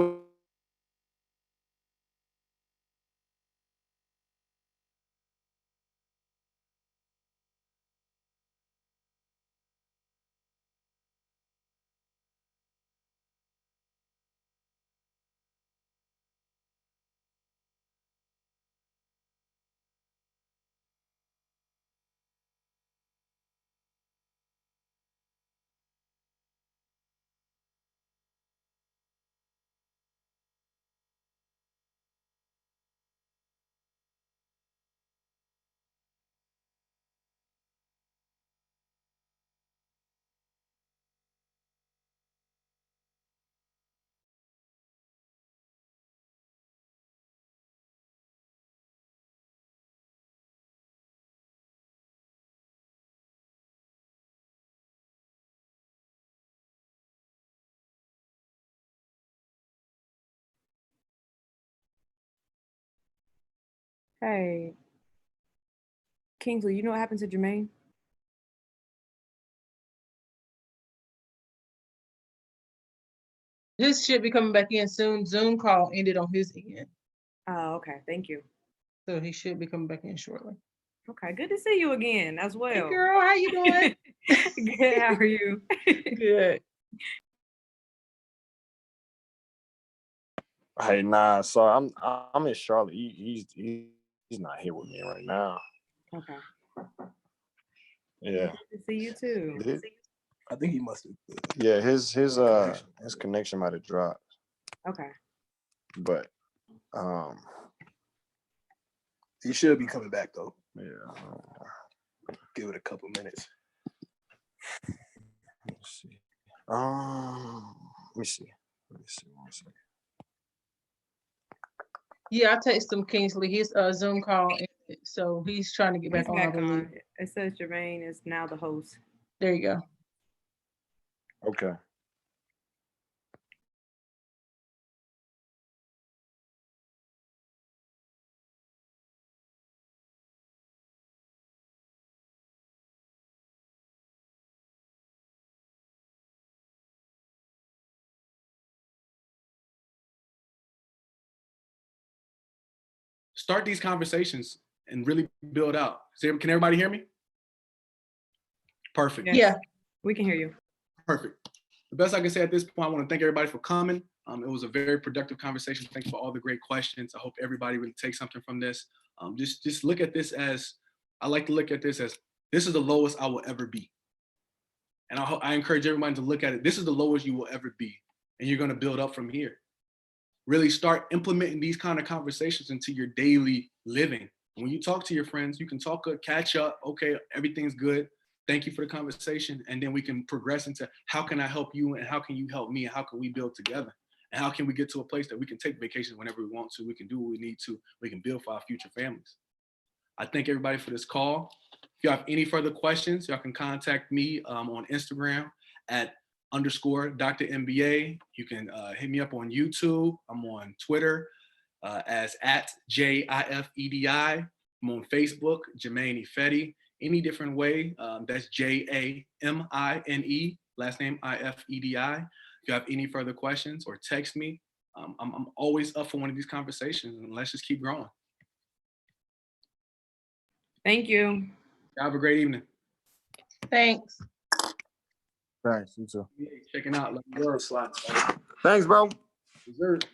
Hey, Kingsley, you know what happened to Jermaine? His should be coming back in soon. Zoom call ended on his end, Oh, okay. Thank you. so he should be coming back in shortly. Okay, good to see you again as well. Hey girl, how you doing? Good, how are you? Good. Hey, nah. So I'm in Charlotte. He's not here with me right now. Okay. Yeah. Good to see you too. Did- I think he must have. Yeah, his connection might have dropped, Okay. but He should be coming back though. yeah. Give it a couple minutes. Let's see. Let me see. One second. Yeah, I texted him Kingsley. His Zoom call ended, so he's trying to get He's back on. back I believe. on. It says Jermaine is now the host. There you go. Okay. Start these conversations and really build out. Can everybody hear me? Perfect. Yes, Yeah. we can hear you. Perfect. The best I can say at this point, I want to thank everybody for coming. It was a very productive conversation. Thanks for all the great questions. I hope everybody really takes something from this. Just look at this as, I like to look at this as, this is the lowest I will ever be. And I encourage everybody to look at it. This is the lowest you will ever be. And you're going to build up from here. Really start implementing these kind of conversations into your daily living. When you talk to your friends, you can talk, catch up. Okay, everything's good. Thank you for the conversation. And then we can progress into how can I help you and how can you help me and how can we build together? And how can we get to a place that we can take vacations whenever we want to, we can do what we need to, we can build for our future families. I thank everybody for this call. If you have any further questions, y'all can contact me on Instagram at _Dr. MBA. You can hit me up on YouTube. I'm on Twitter as at JIFEDI. I'm on Facebook, Jermaine Ifedi. Any different way, that's JAMINE, last name IFEDI. If you have any further questions or text me, I'm always up for one of these conversations, and let's just keep growing. Thank you. Have a great evening. Thanks. Thanks, you too. Checking out. Let's go. Slots. Thanks, bro. Dessert.